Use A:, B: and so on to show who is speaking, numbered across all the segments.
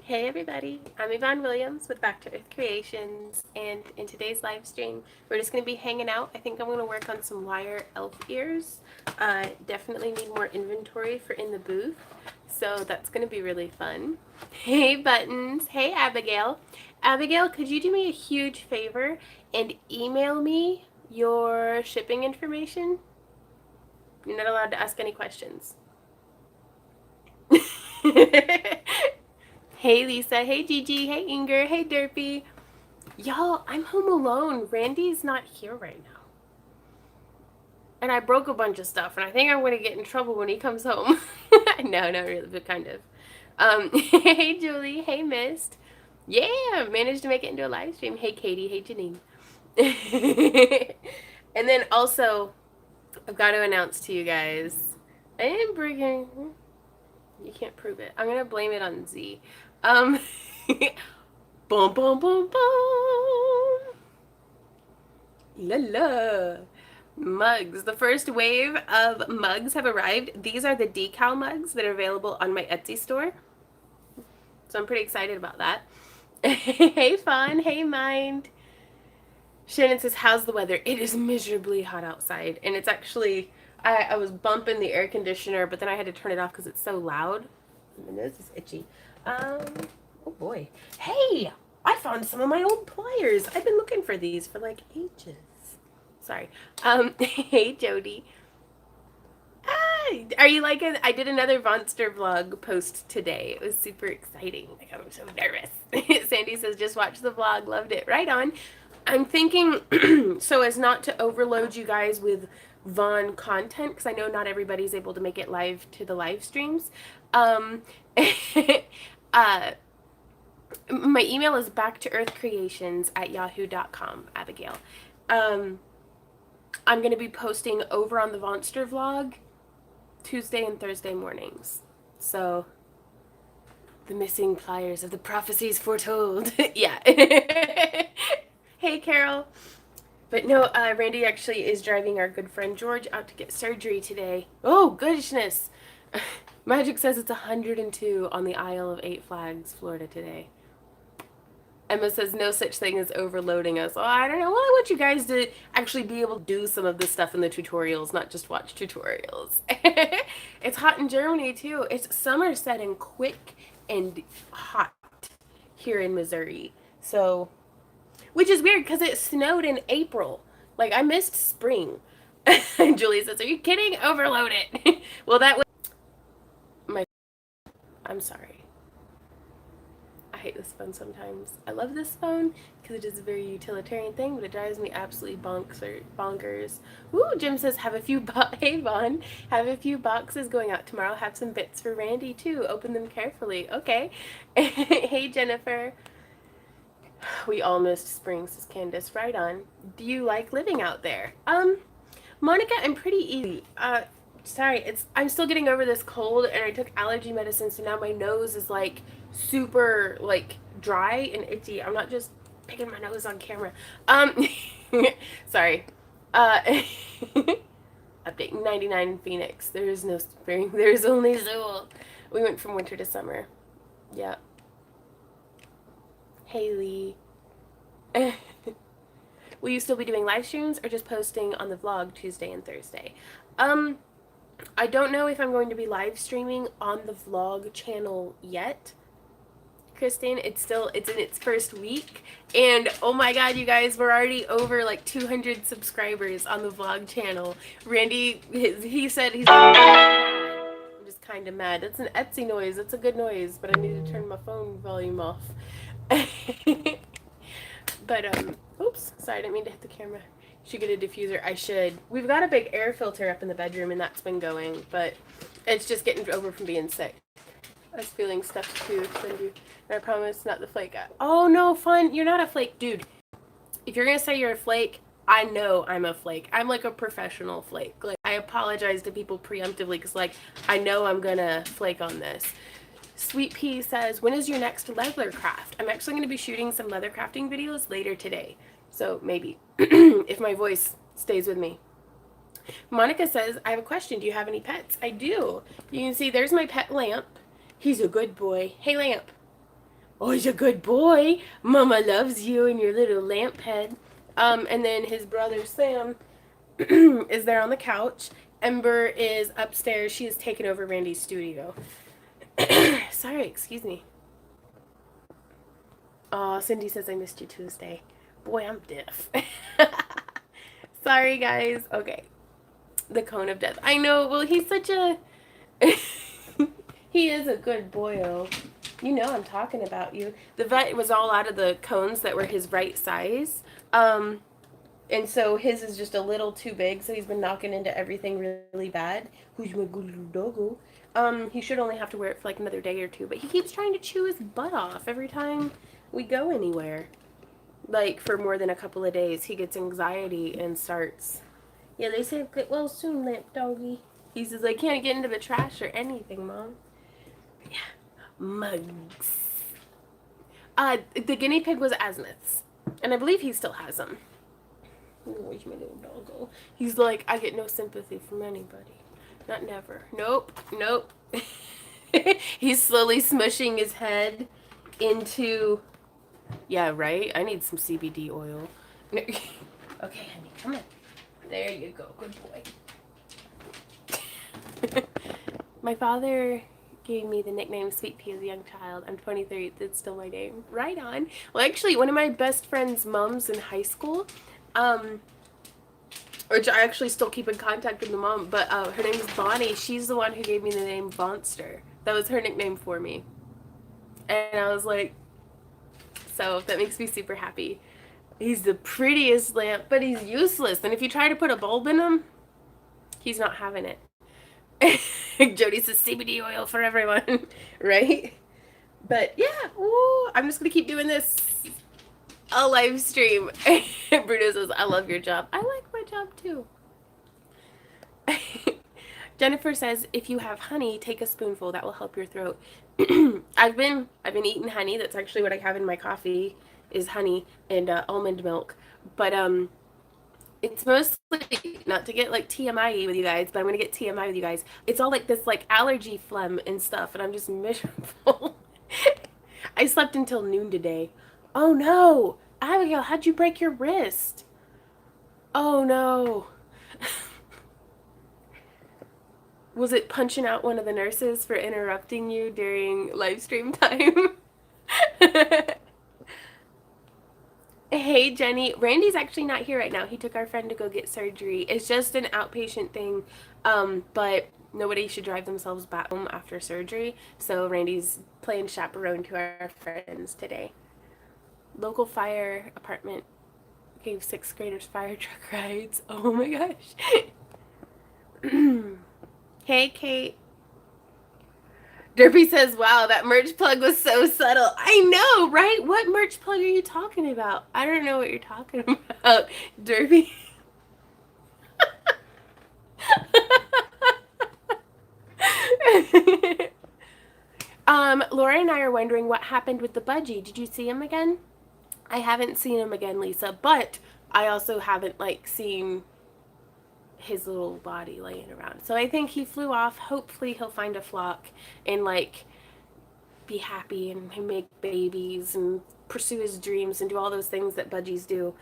A: Hey everybody, I'm Yvonne Williams with Back to Earth Creations, and in today's live stream, we're just going to be hanging out. I think I'm going to work on some wire elf ears. Definitely need more inventory for in the booth, so that's going to be really fun. Hey Buttons, hey Abigail. Abigail, could you do me a huge favor and email me your shipping information? You're not allowed to ask any questions. Hey Lisa, hey Gigi, hey Inger, hey Derpy. Y'all, I'm home alone. Randy's not here right now. And I broke a bunch of stuff, and I think I'm going to get in trouble when he comes home. No, not really, but kind of. Hey Julie, hey Mist. Yeah, managed to make it into a live stream. Hey Katie, hey Janine. And then also, I've got to announce to you guys, I am bringing. You can't prove it. I'm going to blame it on Z. Boom, boom, boom, boom. La la. Mugs. The first wave of mugs have arrived. These are the decal mugs that are available on my Etsy store. So I'm pretty excited about that. Hey Fawn. Hey Mind. Shannon says, how's the weather? It is miserably hot outside. And it's actually, I was bumping the air conditioner, but then I had to turn it off because it's so loud. My nose is itchy. Oh boy. Hey, I found some of my old pliers. I've been looking for these for like ages. Sorry. Hey Jody. Are you liking? I did another Monster vlog post today. It was super exciting. Like, I'm so nervous. Sandy says, just watch the vlog. Loved it. Right on. I'm thinking so as not to overload you guys with Vaughn content, because I know not everybody's able to make it live to the live streams. My email is backtoearthcreations@yahoo.com, Abigail. I'm going to be posting over on the Vonster vlog Tuesday and Thursday mornings. So, the missing pliers of the prophecies foretold. Yeah. Hey, Carol. But no, Randy actually is driving our good friend George out to get surgery today. Oh, goodness. Magic says it's 102 on the Isle of Eight Flags, Florida today. Emma says no such thing as overloading us. Oh, I don't know. Well, I want you guys to actually be able to do some of this stuff in the tutorials, not just watch tutorials. It's hot in Germany, too. It's summer setting quick and hot here in Missouri. So, which is weird because it snowed in April. Like, I missed spring. Julie says, are you kidding? Overload it. Well, that was my... I'm sorry. I hate this phone sometimes. I love this phone because it is a very utilitarian thing, but it drives me absolutely bonkers. Ooh, Jim says, have a few hey Vaughn, have a few boxes going out tomorrow. Have some bits for Randy too. Open them carefully. Okay. Hey Jennifer. We all missed spring, says Candace. Right on. Do you like living out there? Monica, I'm pretty easy. Sorry, I'm still getting over this cold, and I took allergy medicine, so now my nose is like super like dry and itchy. I'm not just picking my nose on camera. Sorry. Update 99 in Phoenix. There is no spring. There is only Zool. We went from winter to summer. Yeah. Haley. Will you still be doing live streams or just posting on the vlog Tuesday and Thursday? I don't know if I'm going to be live streaming on the vlog channel yet. Kristen, it's in its first week, and oh my god, you guys, we're already over like 200 subscribers on the vlog channel. Randy, he said he's I'm just kind of mad. That's an Etsy noise. That's a good noise, but I need to turn my phone volume off. But oops, sorry, I didn't mean to hit the camera. Should get a diffuser. I should. We've got a big air filter up in the bedroom, and that's been going, but it's just getting over from being sick. I was feeling stuffed too, and I promise not the flake. Oh no, fun! You're not a flake, dude. If you're gonna say you're a flake, I know I'm a flake. I'm like a professional flake. Like, I apologize to people preemptively because, like, I know I'm gonna flake on this. Sweet Pea says, when is your next leather craft? I'm actually going to be shooting some leather crafting videos later today. So maybe, if my voice stays with me. Monica says, I have a question. Do you have any pets? I do. You can see there's my pet Lamp. He's a good boy. Hey, Lamp. Oh, he's a good boy. Mama loves you and your little lamp head. And then his brother Sam is there on the couch. Ember is upstairs. She has taken over Randy's studio. Sorry, excuse me. Oh, Cindy says I missed you Tuesday. Boy, I'm deaf. Sorry, guys. Okay. The cone of death. I know. Well, he's such a... he is a good boyo. You know I'm talking about you. The vet was all out of the cones that were his right size. And so his is just a little too big, so he's been knocking into everything really bad. Who's my good little doggo? He should only have to wear it for like another day or two, but he keeps trying to chew his butt off every time we go anywhere. Like for more than a couple of days, he gets anxiety and starts. Yeah, they say get well soon, lamp doggy. He says I can't get into the trash or anything, Mom. Yeah, mugs. The guinea pig was Azimuth's, and I believe he still has them. Where's my little doggo? He's like, I get no sympathy from anybody. Not never. Nope. Nope. He's slowly smushing his head into... Yeah, right? I need some CBD oil. Okay, honey, come on. There you go. Good boy. My father gave me the nickname Sweet Pea as a young child. I'm 23. It's still my name. Right on. Well, actually, one of my best friend's moms in high school... which I actually still keep in contact with the mom, but her name is Bonnie. She's the one who gave me the name Monster. That was her nickname for me. And I was like, so that makes me super happy. He's the prettiest lamp, but he's useless. And if you try to put a bulb in him, he's not having it. Jody says CBD oil for everyone, right? But yeah, ooh, I'm just going to keep doing this. A live stream. Bruno says, I love your job. I like my job too. Jennifer says, if you have honey, take a spoonful. That will help your throat. I've been eating honey. That's actually what I have in my coffee is honey and almond milk. But it's mostly not to get like TMI with you guys, but I'm gonna get TMI with you guys. It's all like this like allergy phlegm and stuff, and I'm just miserable. I slept until noon today. Oh no! Abigail, how'd you break your wrist? Oh no. Was it punching out one of the nurses for interrupting you during live stream time? Hey Jenny, Randy's actually not here right now. He took our friend to go get surgery. It's just an outpatient thing, but nobody should drive themselves back home after surgery. So Randy's playing chaperone to our friends today. Local fire apartment gave 6th graders fire truck rides. Oh my gosh. Hey, Kate. Derpy says, wow, that merch plug was so subtle. I know, right? What merch plug are you talking about? I don't know what you're talking about, Derpy. Laura and I are wondering what happened with the budgie. Did you see him again? I haven't seen him again, Lisa, but I also haven't, like, seen his little body laying around. So I think he flew off. Hopefully he'll find a flock and, like, be happy and make babies and pursue his dreams and do all those things that budgies do.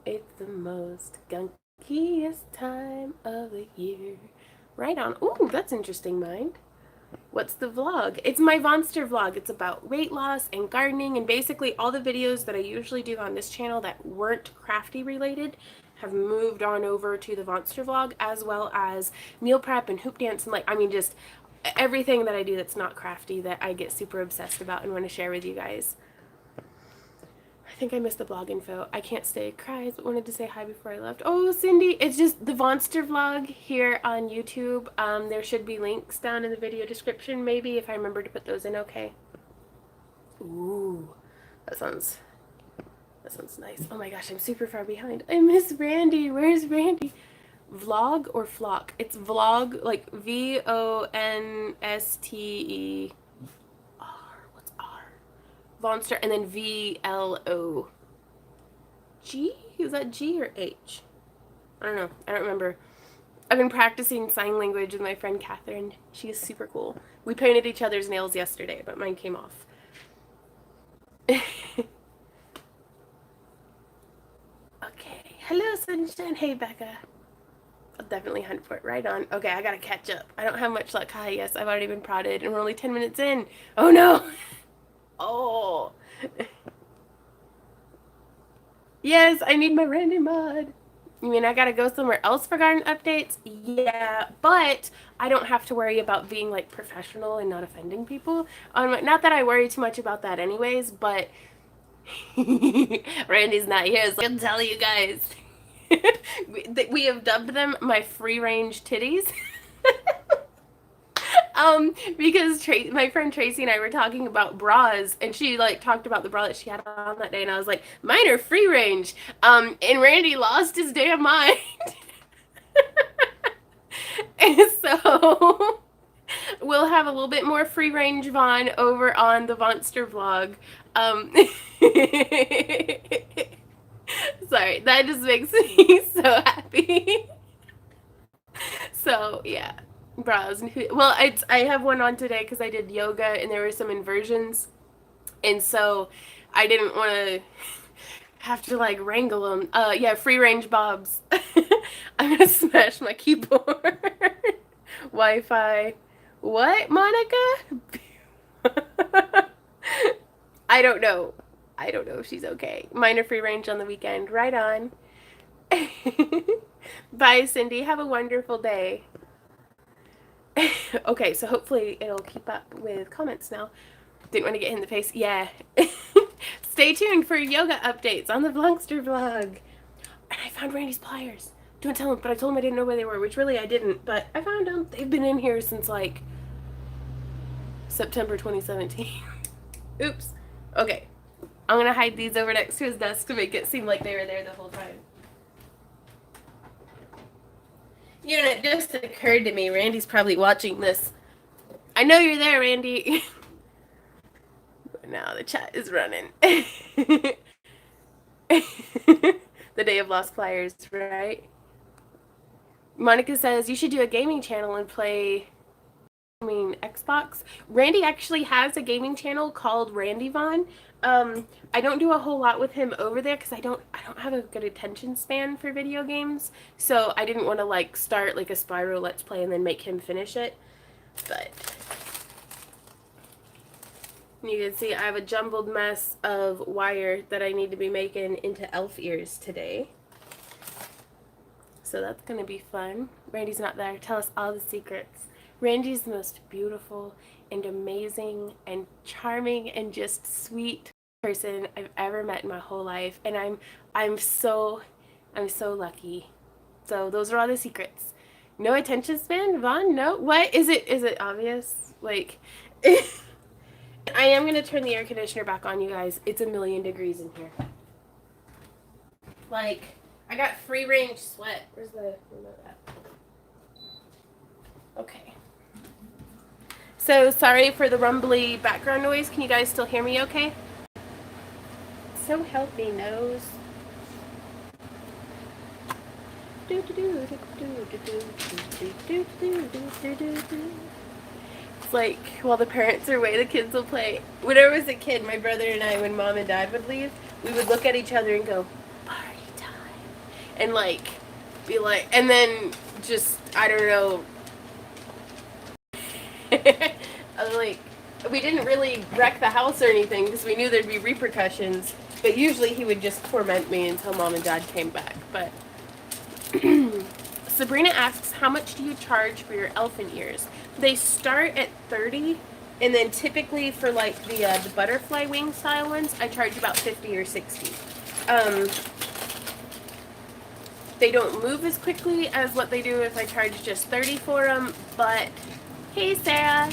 A: It's the most gunkiest time of the year. Right on. Ooh, that's interesting, Mind. What's the vlog? It's my Vonster vlog. It's about weight loss and gardening, and basically all the videos that I usually do on this channel that weren't crafty related have moved on over to the Vonster vlog, as well as meal prep and hoop dance and, like, I mean, just everything that I do that's not crafty that I get super obsessed about and want to share with you guys. I think I missed the blog info. I can't stay. Cries, but wanted to say hi before I left. Oh, Cindy, it's just the Vonster vlog here on YouTube. There should be links down in the video description, maybe, if I remember to put those in, okay? Ooh, that sounds nice. Oh my gosh, I'm super far behind. I miss Randy. Where's Randy? Vlog or flock? It's vlog, like VONSTE. Vonster, and then VLOG. Is that G or H? I don't know. I don't remember. I've been practicing sign language with my friend Catherine. She is super cool. We painted each other's nails yesterday, but mine came off. Okay. Hello, Sunshine. Hey, Becca. I'll definitely hunt for it. Right on. Okay, I gotta catch up. I don't have much luck. Hi, yes, I've already been prodded, and we're only 10 minutes in. Oh, no. Oh. Yes, I need my Randy mod. You mean I gotta go somewhere else for garden updates? Yeah, but I don't have to worry about being like professional and not offending people. Not that I worry too much about that anyways, but Randy's not here, so I can tell you guys. We have dubbed them my free range titties. Because my friend Tracy and I were talking about bras, and she like talked about the bra that she had on that day, and I was like, mine are free range. And Randy lost his damn mind. And so we'll have a little bit more free range Vaughn over on the Vonster vlog. Sorry, that just makes me so happy. So yeah, bras. Well, I have one on today because I did yoga and there were some inversions, and so I didn't want to have to like wrangle them. Yeah, free range bobs. I'm gonna smash my keyboard. Wi-Fi. What, Monica? I don't know. I don't know if she's okay. Mine are free range on the weekend. Right on. Bye, Cindy. Have a wonderful day. Okay, so hopefully it'll keep up with comments now. Didn't want to get in the face. Yeah. Stay tuned for yoga updates on the Vlogster vlog. And I found Randy's pliers. Don't tell him, but I told him I didn't know where they were, which really I didn't, but I found them. They've been in here since like September 2017. Oops. Okay. I'm gonna hide these over next to his desk to make it seem like they were there the whole time. You know, it just occurred to me, Randy's probably watching this. I know you're there, Randy. But now the chat is running. The day of lost pliers, right? Monica says, you should do a gaming channel and play Xbox. Randy actually has a gaming channel called Randy Vaughn. I don't do a whole lot with him over there because I don't have a good attention span for video games. So I didn't want to like start like a Spyro Let's Play and then make him finish it. But you can see I have a jumbled mess of wire that I need to be making into elf ears today. So that's going to be fun. Randy's not there. Tell us all the secrets. Randy's the most beautiful and amazing and charming and just sweet person I've ever met in my whole life, and I'm so lucky. So those are all the secrets. No attention span, Vaughn? No? What? Is it obvious? Like I am going to turn the air conditioner back on, you guys. It's 1,000,000 degrees in here. Like, I got free range sweat. Where's the remote at? Okay. So sorry for the rumbly background noise. Can you guys still hear me okay? So help me, nose. It's like while the parents are away, the kids will play. When I was a kid, my brother and I, when mom and dad would leave, we would look at each other and go, party time. And like, be like, and then just, I don't know. Like, we didn't really wreck the house or anything because we knew there'd be repercussions. But usually he would just torment me until mom and dad came back. But Sabrina asks, how much do you charge for your elfin ears? They start at $30, and then typically for like the butterfly wing style ones, I charge about $50 or $60. They don't move as quickly as what they do if I charge just $30 for them. But hey, Sarah.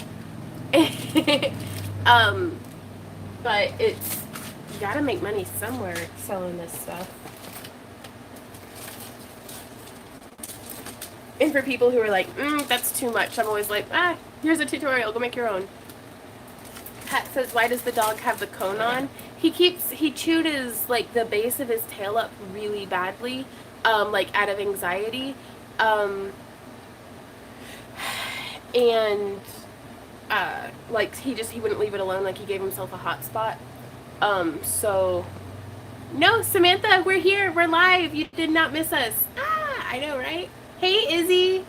A: But it's, you gotta make money somewhere selling this stuff. And for people who are like, that's too much, I'm always like, here's a tutorial, go make your own. Pat says, why does the dog have the cone on? He chewed like the base of his tail up really badly, like out of anxiety. and like he wouldn't leave it alone. Like he gave himself a hotspot. So no, Samantha, we're here. We're live. You did not miss us. Ah, I know, right? Hey, Izzy.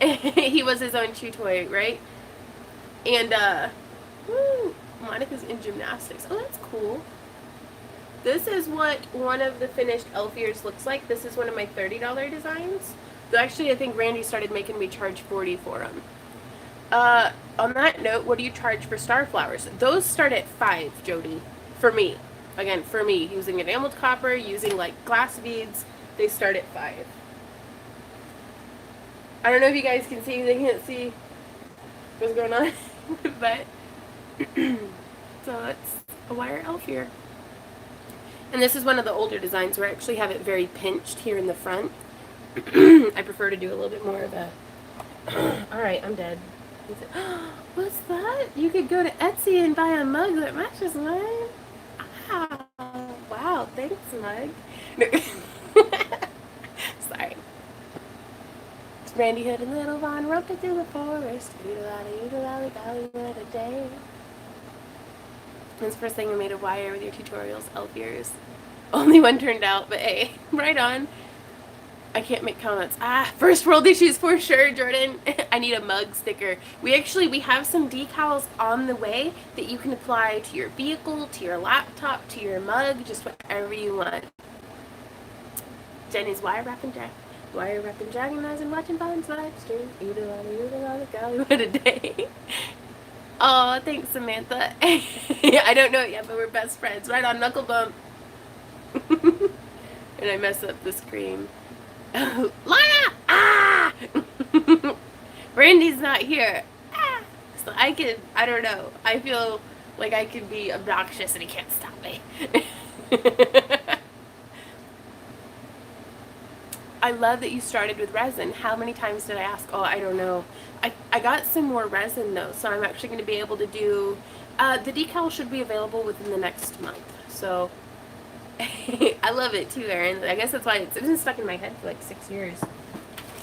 A: He was his own chew toy, right? And woo, Monica's in gymnastics. Oh, that's cool. This is what one of the finished elf ears looks like. This is one of my $30 designs. So actually, I think Randy started making me charge $40 for them. On that note, what do you charge for star flowers? Those start at $5, Jody. For me. Again, for me. Using enameled copper, using like glass beads, they start at $5. I don't know if you guys can see, they can't see what's going on. But, so it's a wire elf here. And this is one of the older designs where I actually have it very pinched here in the front. I prefer to do a little bit more of a... Alright, I'm dead. What's that? You could go to Etsy and buy a mug that matches mine. Ah, wow, thanks, mug. Sorry. It's Randy Hood and Little Von roped it through the forest. Oodle-lally, what a day. That's the first thing I made a wire with your tutorials, elf ears. Only one turned out, but hey, right on. I can't make comments. Ah, first world issues for sure, Jordan. I need a mug sticker. We have some decals on the way that you can apply to your vehicle, to your laptop, to your mug, just whatever you want. Jen is wire wrapping dragon eyes and watching Vaughn's live stream. Golly, what a day. Oh, thanks, Samantha. I don't know it yet, but we're best friends. Right on, knuckle bump. And I mess up the screen. Lana! Ah! Brandy's not here. Ah! So I don't know. I feel like I could be obnoxious and he can't stop me. I love that you started with resin. How many times did I ask? Oh, I don't know. I got some more resin though, so I'm actually going to be able to do... the decal should be available within the next month. So... I love it too, Erin. I guess that's why it's been stuck in my head for like 6 years.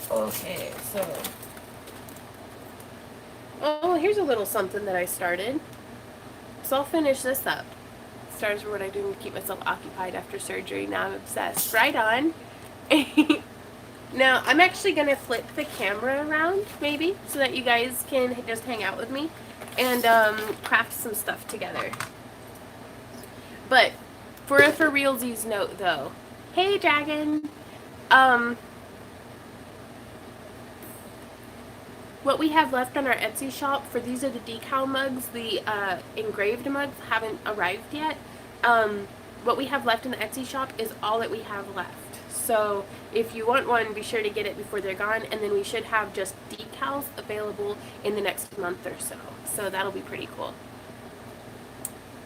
A: Okay, so... Oh, here's a little something that I started. So I'll finish this up. Stars are what I do to keep myself occupied after surgery. Now I'm obsessed. Right on. Now, I'm actually going to flip the camera around, maybe, so that you guys can just hang out with me and craft some stuff together. But... For a for realsies note, though. Hey, Dragon! What we have left on our Etsy shop, for these are the decal mugs, the engraved mugs haven't arrived yet. What we have left in the Etsy shop is all that we have left. So, if you want one, be sure to get it before they're gone, and then we should have just decals available in the next month or so. So that'll be pretty cool.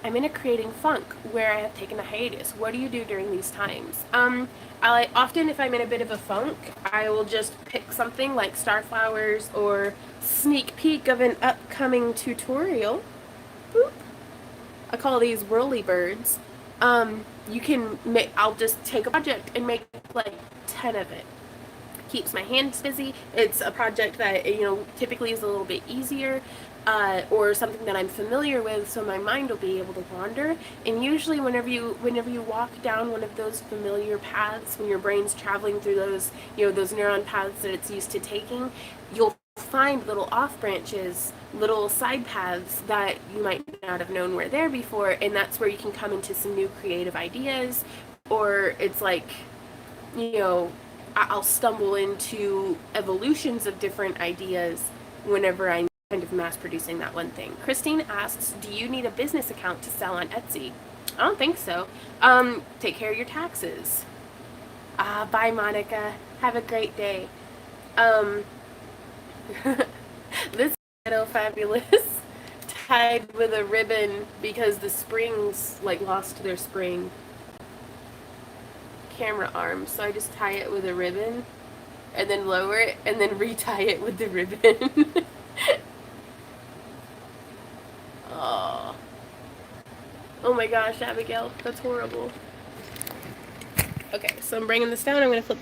A: I'm in a creating funk where I have taken a hiatus. What do you do during these times? I often, if I'm in a bit of a funk, I will just pick something like starflowers or sneak peek of an upcoming tutorial. Boop. I call these whirly birds. You can make, I'll just take a project and make like 10 of it. Keeps my hands busy. It's a project that, you know, typically is a little bit easier. Or something that I'm familiar with, so my mind will be able to wander. And usually whenever you walk down one of those familiar paths, when your brain's traveling through those, you know, those neuron paths that it's used to taking, you'll find little off branches, little side paths that you might not have known were there before, and that's where you can come into some new creative ideas. Or it's like, you know, I'll stumble into evolutions of different ideas whenever I'm kind of mass producing that one thing. Christine asks, do you need a business account to sell on Etsy? I don't think so. Take care of your taxes. Bye, Monica. Have a great day. This is so fabulous. Tied with a ribbon because the springs like lost their spring. Camera arm, so I just tie it with a ribbon and then lower it and then retie it with the ribbon. Oh my gosh, Abigail, that's horrible. Okay, so I'm bringing this down. I'm going to flip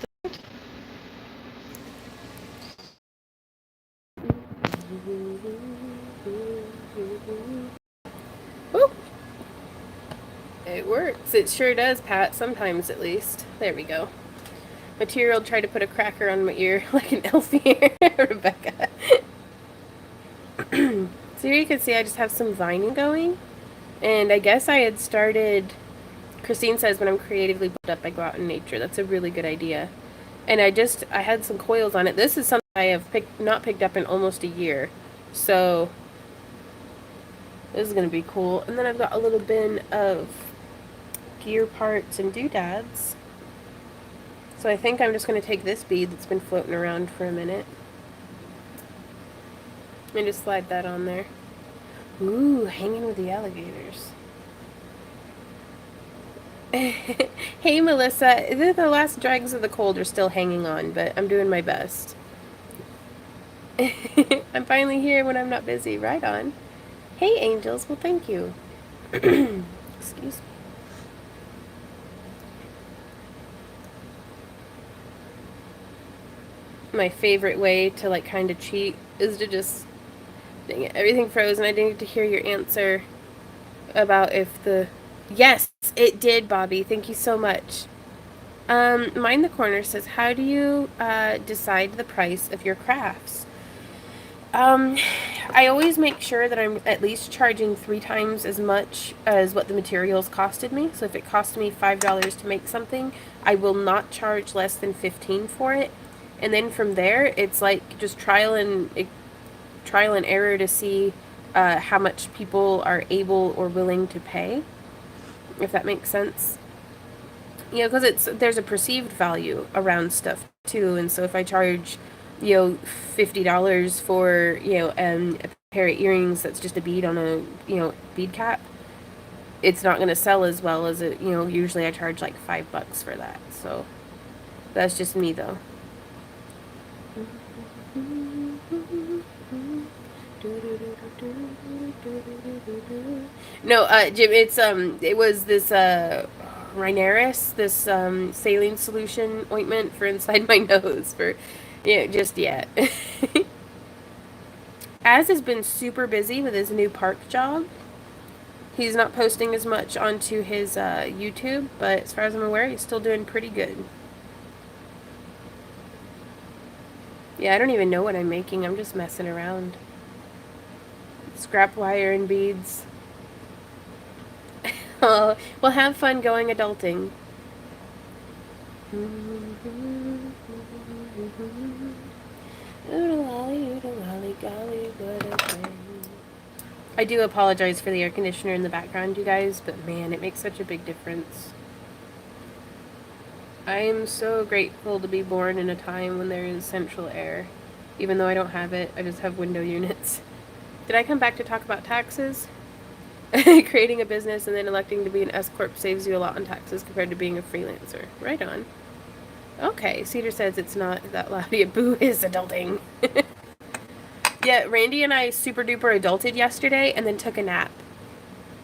A: Woo! It works. It sure does, Pat. Sometimes, at least. There we go. Material tried to put a cracker on my ear like an elf ear, Rebecca. So here you can see I just have some vining going. And I guess I had started... Christine says when I'm creatively built up, I go out in nature. That's a really good idea. And I had some coils on it. This is something I have not picked up in almost a year. So this is going to be cool. And then I've got a little bin of gear parts and doodads. So I think I'm just going to take this bead that's been floating around for a minute. And just slide that on there. Ooh, hanging with the alligators. Hey, Melissa. The last dregs of the cold are still hanging on, but I'm doing my best. I'm finally here when I'm not busy. Right on. Hey, angels. Well, thank you. Excuse me. My favorite way to, like, kind of cheat is to just... Dang it, everything froze, and I didn't get to hear your answer about if the... Yes, it did, Bobby. Thank you so much. Mind the Corner says, how do you decide the price of your crafts? I always make sure that I'm at least charging 3 times as much as what the materials costed me. So if it cost me $5 to make something, I will not charge less than $15 for it. And then from there, it's like just trial and error to see how much people are able or willing to pay, if that makes sense. You know, because there's a perceived value around stuff too, and so if I charge, you know, $50 for, you know, a pair of earrings that's just a bead on a, you know, bead cap, it's not going to sell as well as it, you know, usually I charge like $5 for that. So that's just me though. No, Jim, it was this Rhineris, this saline solution ointment for inside my nose for, yeah, just yet. Az has been super busy with his new park job. He's not posting as much onto his YouTube, but as far as I'm aware, he's still doing pretty good. Yeah, I don't even know what I'm making. I'm just messing around. Scrap wire and beads. Oh, well, have fun going adulting. I do apologize for the air conditioner in the background, you guys, but man, it makes such a big difference. I am so grateful to be born in a time when there is central air. Even though I don't have it, I just have window units. Did I come back to talk about taxes? Creating a business and then electing to be an S-Corp saves you a lot on taxes compared to being a freelancer. Right on. Okay, Cedar says it's not that loud yet. Boo is adulting. Yeah, Randy and I super duper adulted yesterday and then took a nap.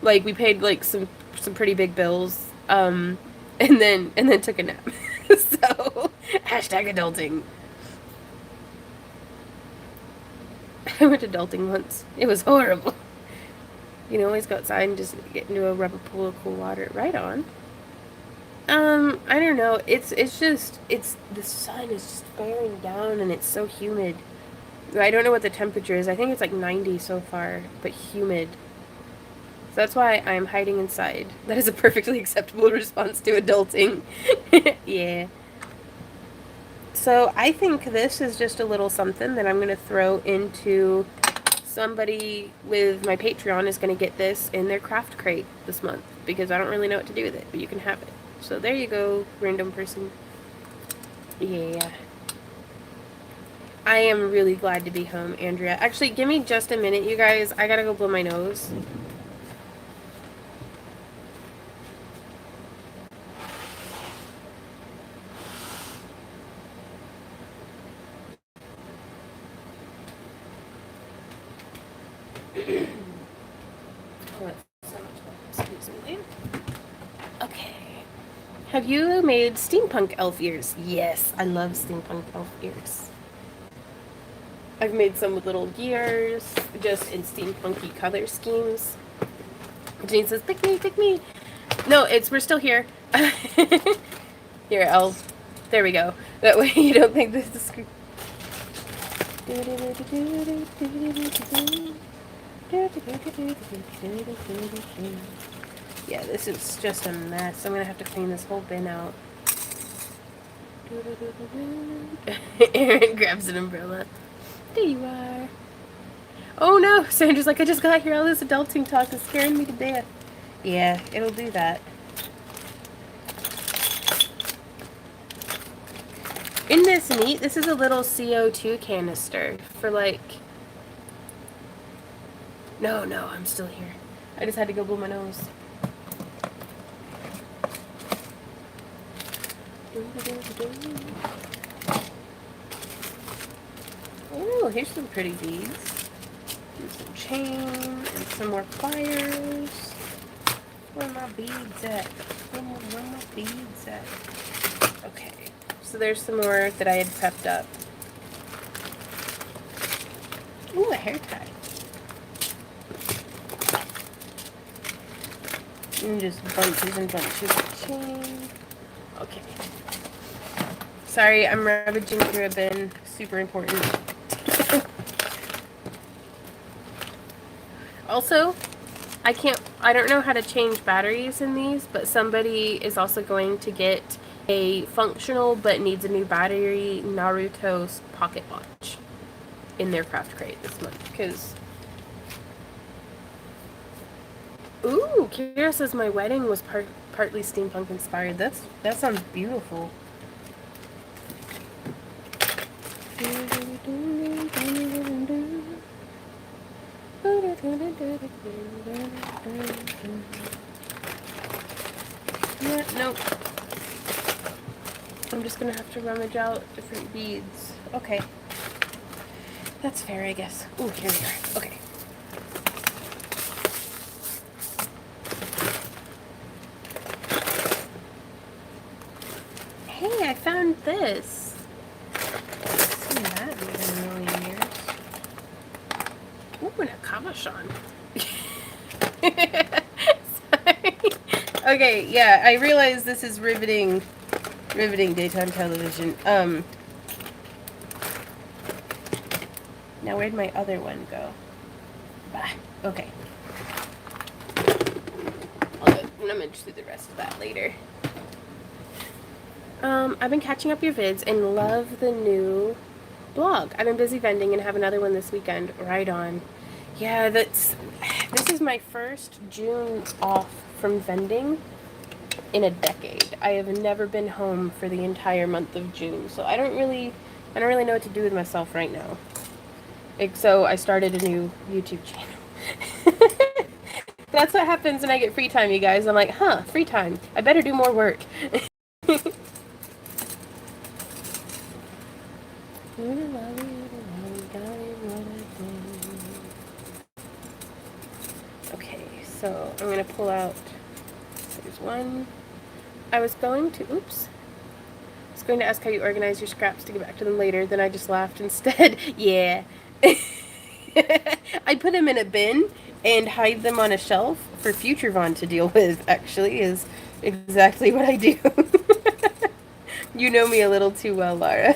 A: Like, we paid like some pretty big bills, and then took a nap. So, hashtag adulting. I went adulting once. It was horrible. You know, always go outside and just get into a rubber pool of cool water. Right on. I don't know. It's the sun is just bearing down and it's so humid. I don't know what the temperature is. I think it's like 90 so far, but humid. So that's why I'm hiding inside. That is a perfectly acceptable response to adulting. Yeah. So I think this is just a little something that I'm going to throw into... Somebody with my Patreon is going to get this in their craft crate this month because I don't really know what to do with it, but you can have it. So there you go, random person. Yeah. I am really glad to be home, Andrea. Actually, give me just a minute, you guys. I gotta go blow my nose. Okay. Have you made steampunk elf ears? Yes, I love steampunk elf ears. I've made some with little gears, just in steampunky color schemes. Janine says, pick me, pick me. No, we're still here. Here, there we go. That way you don't think this is screen. Yeah, this is just a mess. I'm gonna have to clean this whole bin out. Aaron grabs an umbrella. There you are. Oh no, Sandra's like, I just got here. All this adulting talk is scaring me to death. Yeah, it'll do that. Isn't this neat? This is a little CO2 canister for like... No, I'm still here. I just had to go blow my nose. Oh, here's some pretty beads. Here's some chain and some more pliers. Where are my beads at? Where are my beads at? Okay, so there's some more that I had prepped up. Ooh, a hair tie. And just bunches and bunches of chain. Okay. Sorry, I'm rummaging through a bin. Super important. Also, I don't know how to change batteries in these, but somebody is also going to get a functional but needs a new battery Naruto pocket watch in their craft crate this month, because... Ooh, Kira says my wedding was partly steampunk inspired. That sounds beautiful. Yeah, nope. I'm just gonna have to rummage out different beads. Okay. That's fair, I guess. Ooh, here we are. Okay. Hey, I found this. I've seen that in a million years. Ooh, and a cabochon. Sorry. Okay, yeah, I realize this is riveting daytime television. Now where'd my other one go? Bah, okay. I'll rummage through the rest of that later. I've been catching up your vids and love the new blog. I've been busy vending and have another one this weekend. Right on. Yeah, this is my first June off from vending in a decade. I have never been home for the entire month of June, so I don't really know what to do with myself right now. So I started a new YouTube channel. That's what happens when I get free time, you guys. I'm like, huh, free time. I better do more work. Okay, so I'm going to pull out, there's one. I was going to ask how you organize your scraps to get back to them later, then I just laughed instead. Yeah. I put them in a bin and hide them on a shelf for future Vaughn to deal with, actually, is exactly what I do. You know me a little too well, Lara.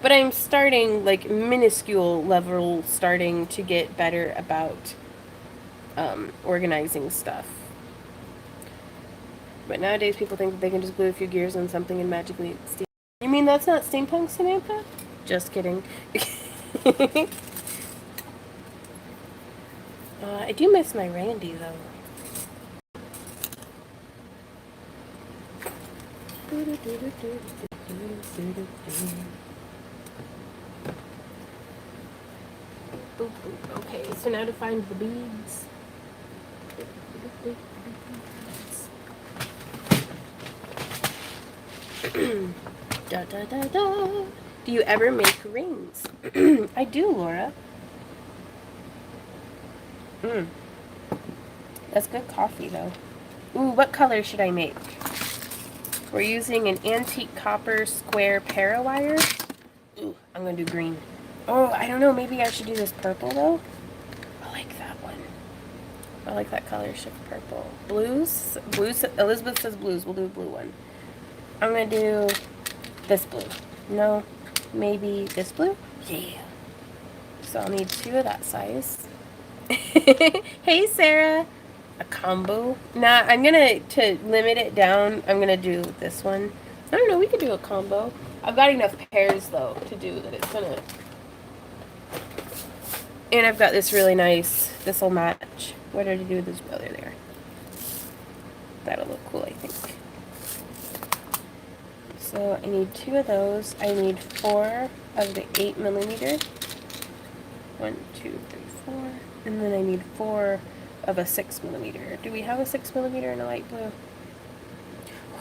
A: But I'm starting, like, minuscule level, starting to get better about organizing stuff. But nowadays people think that they can just glue a few gears on something and magically steam. You mean that's not steampunk, Samantha? Just kidding. I do miss my Randy, though. Boop, boop. Okay, so now to find the beads. Da da da da. Do you ever make rings? I do, Laura. That's good coffee, though. Ooh, what color should I make? We're using an antique copper square parawire. Ooh, I'm going to do green. Oh, I don't know. Maybe I should do this purple, though. I like that one. I like that color shift purple. Blues? Blues. Elizabeth says blues. We'll do a blue one. I'm going to do this blue. No, maybe this blue? Yeah. So I'll need 2 of that size. Hey, Sarah. A combo? Nah, I'm gonna, to limit it down, I'm gonna do this one. I don't know, we could do a combo. I've got enough pairs, though, to do that it's gonna... And I've got this really nice, this'll match. What did I do with this? Oh, there. That'll look cool, I think. So I need 2 of those. I need 4 of the 8mm. 1, 2, 3, 4. And then I need 4 of a 6mm. Do we have a 6mm in a light blue?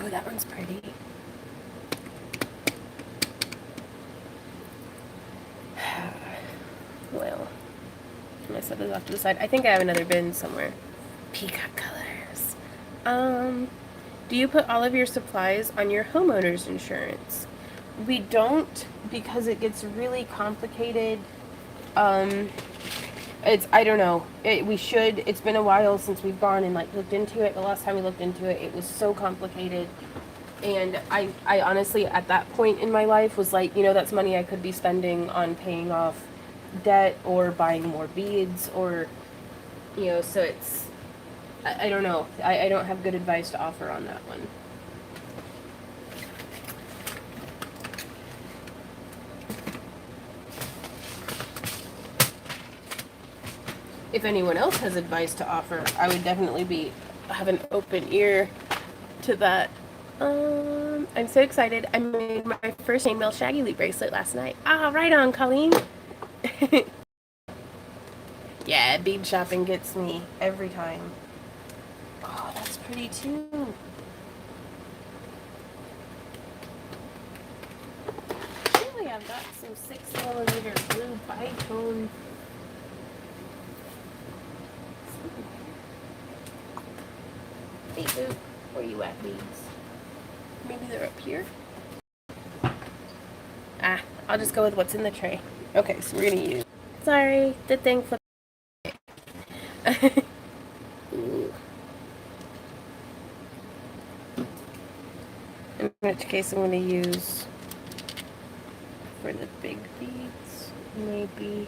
A: Oh, that one's pretty. Well, I'm gonna set this off to the side. I think I have another bin somewhere. Peacock colors. Do you put all of your supplies on your homeowner's insurance? We don't, because it gets really complicated. I don't know. We should. It's been a while since we've gone and like looked into it. The last time we looked into it, it was so complicated. And I honestly, at that point in my life, was like, you know, that's money I could be spending on paying off debt or buying more beads or, you know, so it's, I don't know. I don't have good advice to offer on that one. If anyone else has advice to offer, I would definitely have an open ear to that. I'm so excited. I made my first chainmail shaggy loop bracelet last night. Ah, right on, Colleen. Yeah, bead shopping gets me every time. Oh, that's pretty too. Really, I've got some 6mm blue bicone. Hey, Boo, where you at, beads? Maybe they're up here? Ah, I'll just go with what's in the tray. Okay, so we're gonna use... Sorry, the thing flipped. In which case I'm gonna use, for the big beads, maybe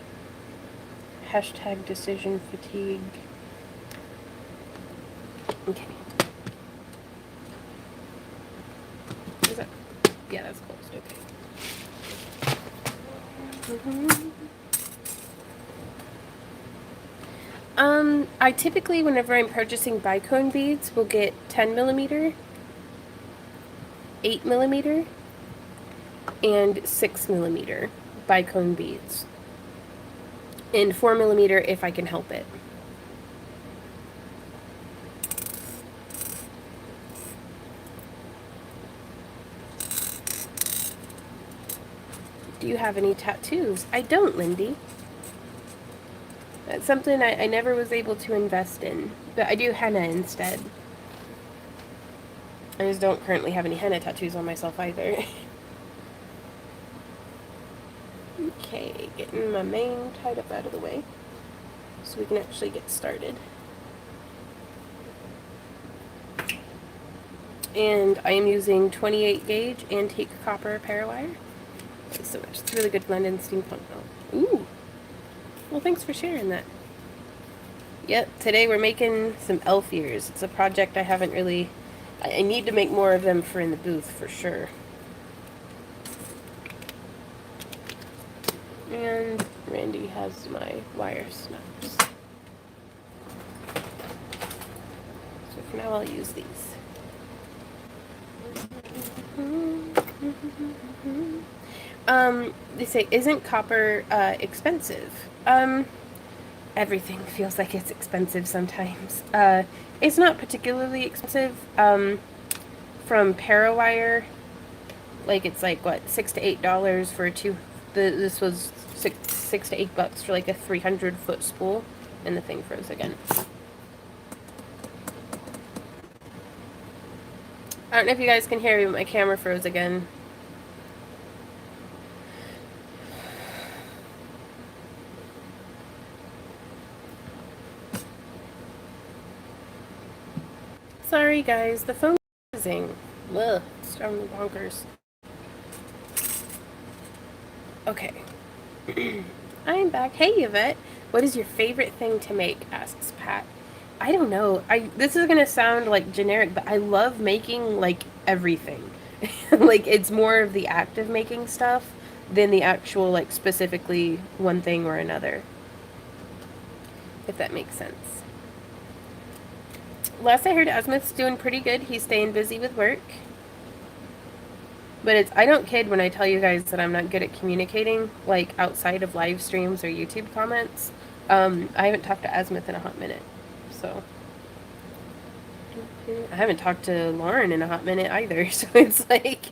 A: hashtag decision fatigue. Okay. Is that? Yeah, that's closed. Okay. I typically, whenever I'm purchasing bicone beads, will get 10mm, 8mm, and 6mm bicone beads, and 4mm if I can help it. Do you have any tattoos? I don't, Lindy. That's something I never was able to invest in, but I do henna instead. I just don't currently have any henna tattoos on myself either. Okay, getting my mane tied up out of the way so we can actually get started. And I am using 28 gauge antique copper parawire. Thanks so much. It's a really good blend in Steampunk. Ooh! Well, thanks for sharing that. Yep, today we're making some elf ears. It's a project I haven't really... I need to make more of them for in the booth, for sure. And Randy has my wire snaps. So for now I'll use these. They say, isn't copper expensive? Everything feels like it's expensive sometimes. It's not particularly expensive. From Parawire, like it's like what, $6 to $8 for this was six to $8 for like a 300-foot spool, and the thing froze again. I don't know if you guys can hear me, but my camera froze again. Sorry guys, the phone is freezing. Ugh, it's driving me bonkers. Okay. I'm back. Hey Yvette, what is your favorite thing to make? Asks Pat. I don't know. This is gonna sound like generic, but I love making like everything. Like it's more of the act of making stuff than the actual like specifically one thing or another. If that makes sense. Last I heard, Asmith's doing pretty good. He's staying busy with work. But I don't kid when I tell you guys that I'm not good at communicating, like outside of live streams or YouTube comments. I haven't talked to Asmith in a hot minute, so. I haven't talked to Lauren in a hot minute either, so it's like.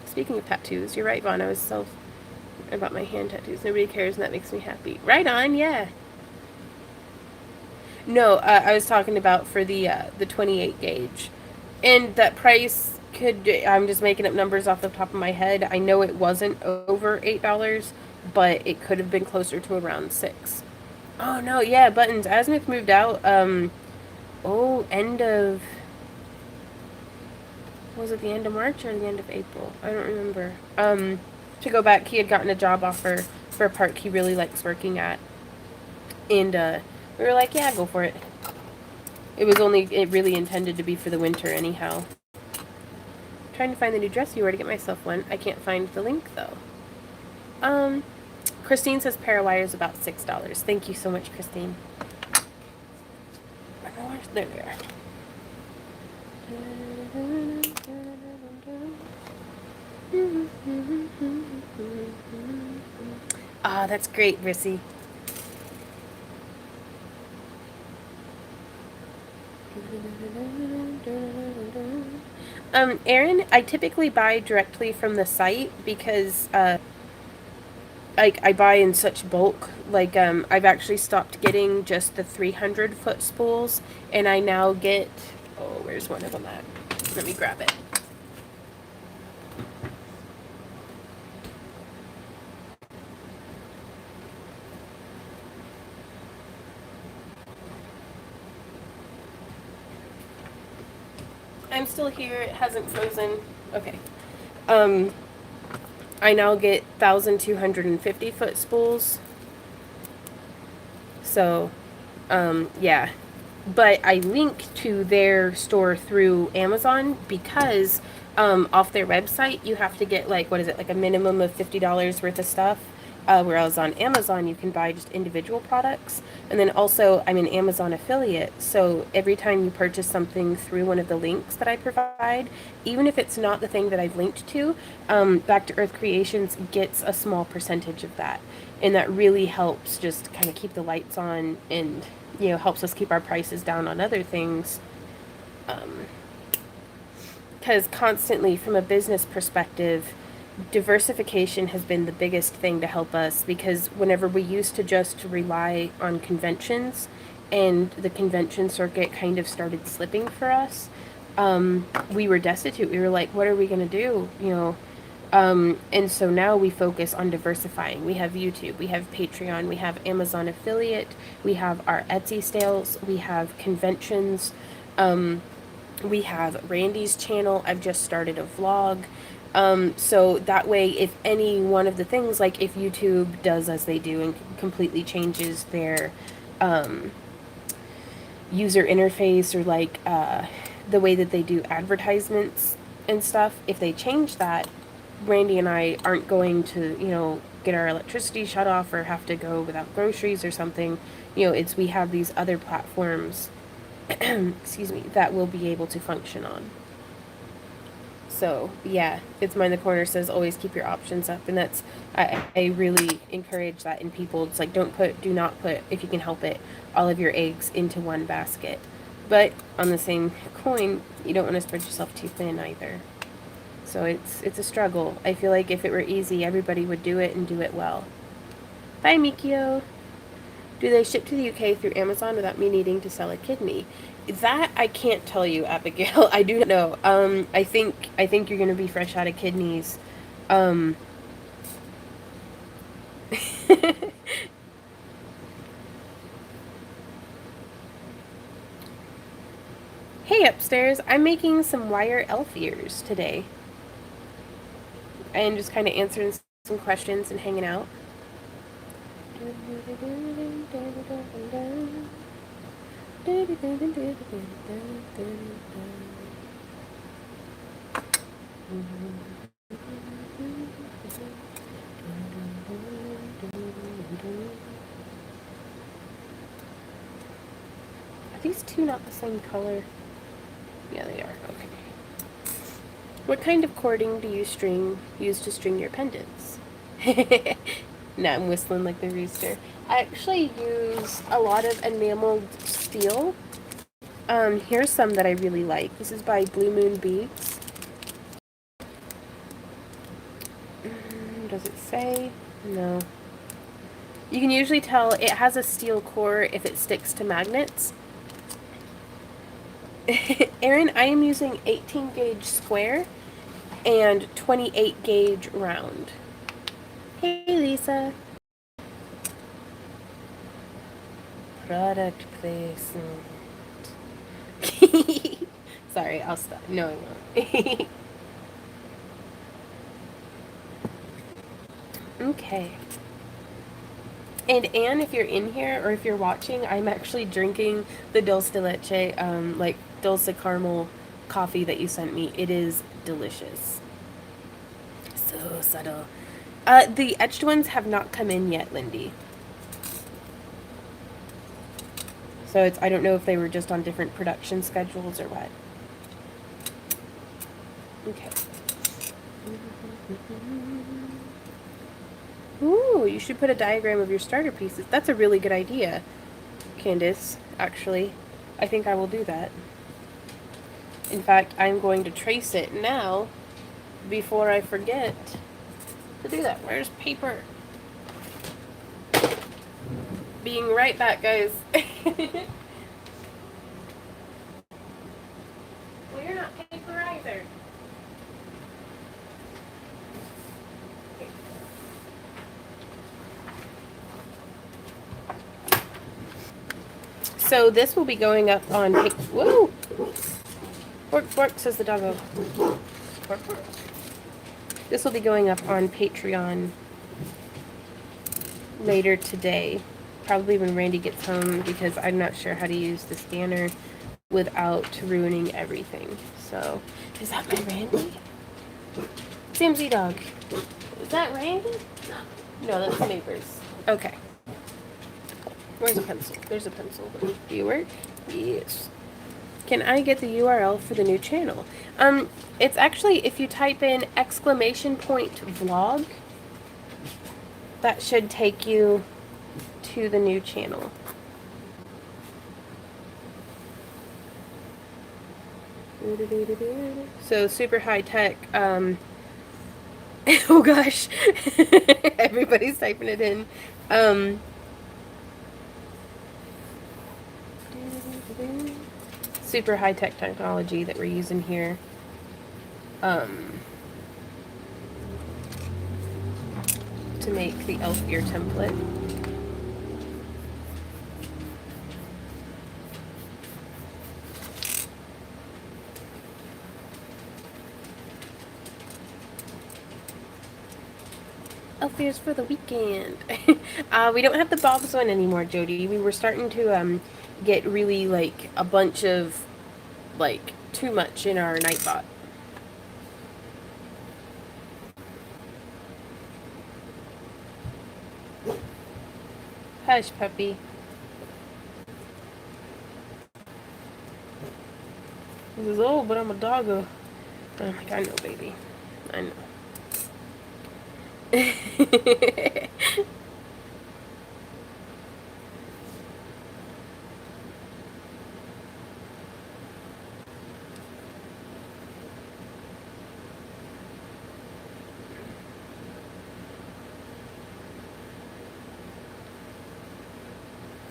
A: Speaking of tattoos, you're right, Vaughn. I was about my hand tattoos. Nobody cares, and that makes me happy. Right on, yeah. No, I was talking about for the 28 gauge, and that price could. I'm just making up numbers off the top of my head. I know it wasn't over $8, but it could have been closer to around $6. Oh no, yeah, buttons. Asmith moved out. End of. Was it the end of March or the end of April? I don't remember. To go back, he had gotten a job offer for a park he really likes working at, and we were like, yeah, go for it. It really intended to be for the winter anyhow. Trying to find the new dress you wore to get myself one. I can't find the link though. Christine says Parawire is about $6. Thank you so much, Christine. There we are. Ah, that's great, Rissy. Erin, I typically buy directly from the site because I buy in such bulk. Like I've actually stopped getting just the 300-foot spools, and I now get. Oh, where's one of them at? Let me grab it. I'm still here. It hasn't frozen. Okay. I now get 1,250-foot spools. So, yeah. But I link to their store through Amazon because off their website you have to get like a minimum of $50 worth of stuff. Whereas on Amazon you can buy just individual products. And then also I'm an Amazon affiliate, so every time you purchase something through one of the links that I provide, even if it's not the thing that I've linked to, Back to Earth Creations gets a small percentage of that. And that really helps just kind of keep the lights on and helps us keep our prices down on other things. Because constantly, from a business perspective, diversification has been the biggest thing to help us, because whenever we used to just rely on conventions and the convention circuit kind of started slipping for us, we were destitute. We were like, what are we going to do? And so now we focus on diversifying. We have YouTube, we have Patreon, we have Amazon affiliate, we have our Etsy sales, we have conventions, we have Randy's channel. I've just started a vlog. So that way, if any one of the things, like if YouTube does as they do and completely changes their user interface, or like the way that they do advertisements and stuff, if they change that, Randy and I aren't going to, get our electricity shut off or have to go without groceries or something. We have these other platforms, excuse me, that we'll be able to function on. So, yeah, It's Mine the Corner says always keep your options up, and that's, I really encourage that in people. It's like, do not put, if you can help it, all of your eggs into one basket. But on the same coin, you don't want to spread yourself too thin either. So it's a struggle. I feel like if it were easy, everybody would do it and do it well. Bye, Mikio. Do they ship to the UK through Amazon without me needing to sell a kidney? That I can't tell you, Abigail. I do not know. I think you're gonna be fresh out of kidneys. Um, Hey upstairs, I'm making some wire elf ears today. And just kind of answering some questions and hanging out. Are these two not the same color? Yeah, they are. Okay. What kind of cording do you use to string your pendants? Now I'm whistling like the rooster. I actually use a lot of enameled steel. Here's some that I really like. This is by Blue Moon Beads. Does it say? No. You can usually tell it has a steel core if it sticks to magnets. Erin, I am using 18 gauge square and 28 gauge round. Hey Lisa. Product placement. Sorry, I'll stop. No, I won't. Okay. And Anne, if you're in here or if you're watching, I'm actually drinking the dulce de leche, like dulce caramel coffee that you sent me. It is delicious. So subtle. The etched ones have not come in yet, Lindy. So I don't know if they were just on different production schedules or what. Okay. Ooh, you should put a diagram of your starter pieces. That's a really good idea, Candace, actually. I think I will do that. In fact, I'm going to trace it now before I forget to do that. Where's paper? Being right back, guys. Well, you're not paper either. So this will be going up on... Woo! Fork, fork, says the doggo. Fork, fork. This will be going up on Patreon later today. Probably when Randy gets home, because I'm not sure how to use the scanner without ruining everything. So, is that my Randy? Samsy dog. Is that Randy? No, that's the neighbor's. Okay. Where's a pencil? There's a pencil. Do you work? Yes. Can I get the URL for the new channel? It's actually, if you type in !vlog, that should take you to the new channel. So super high tech. Oh gosh, everybody's typing it in. Super high tech technology that we're using here. To make the elf ear template. Elf ears for the weekend. We don't have the Bob's one anymore, Jody. We were starting to get really like a bunch of like too much in our Nightbot. Hush, puppy. He says, oh, but I'm a doggo. I'm like, I know, baby. I know.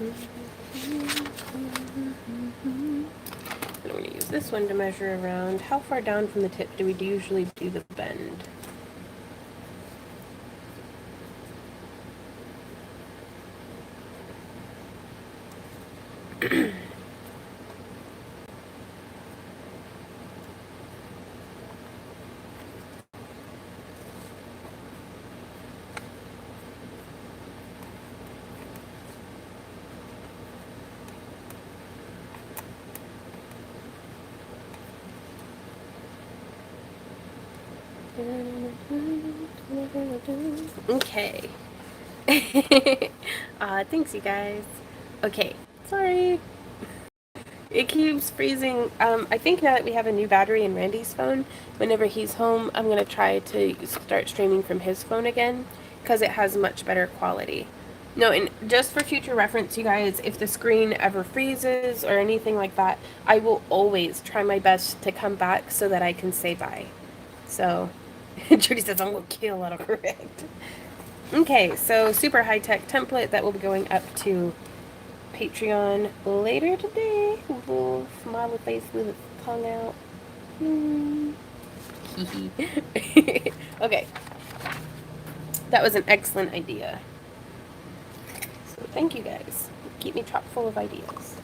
A: I'm going to use this one to measure around. How far down from the tip do we usually do the bend? Okay. Thanks you guys. Okay, sorry. It keeps freezing. I think now that we have a new battery in Randy's phone, whenever he's home, I'm gonna try to start streaming from his phone again, because it has much better quality. No, and just for future reference, you guys, if the screen ever freezes or anything like that, I will always try my best to come back so that I can say bye. So, Judy says I'm gonna kill autocorrect. Okay, so super high-tech template that will be going up to Patreon later today. Little smiley face with its tongue out. Okay. That was an excellent idea. So thank you guys. Keep me chock full of ideas.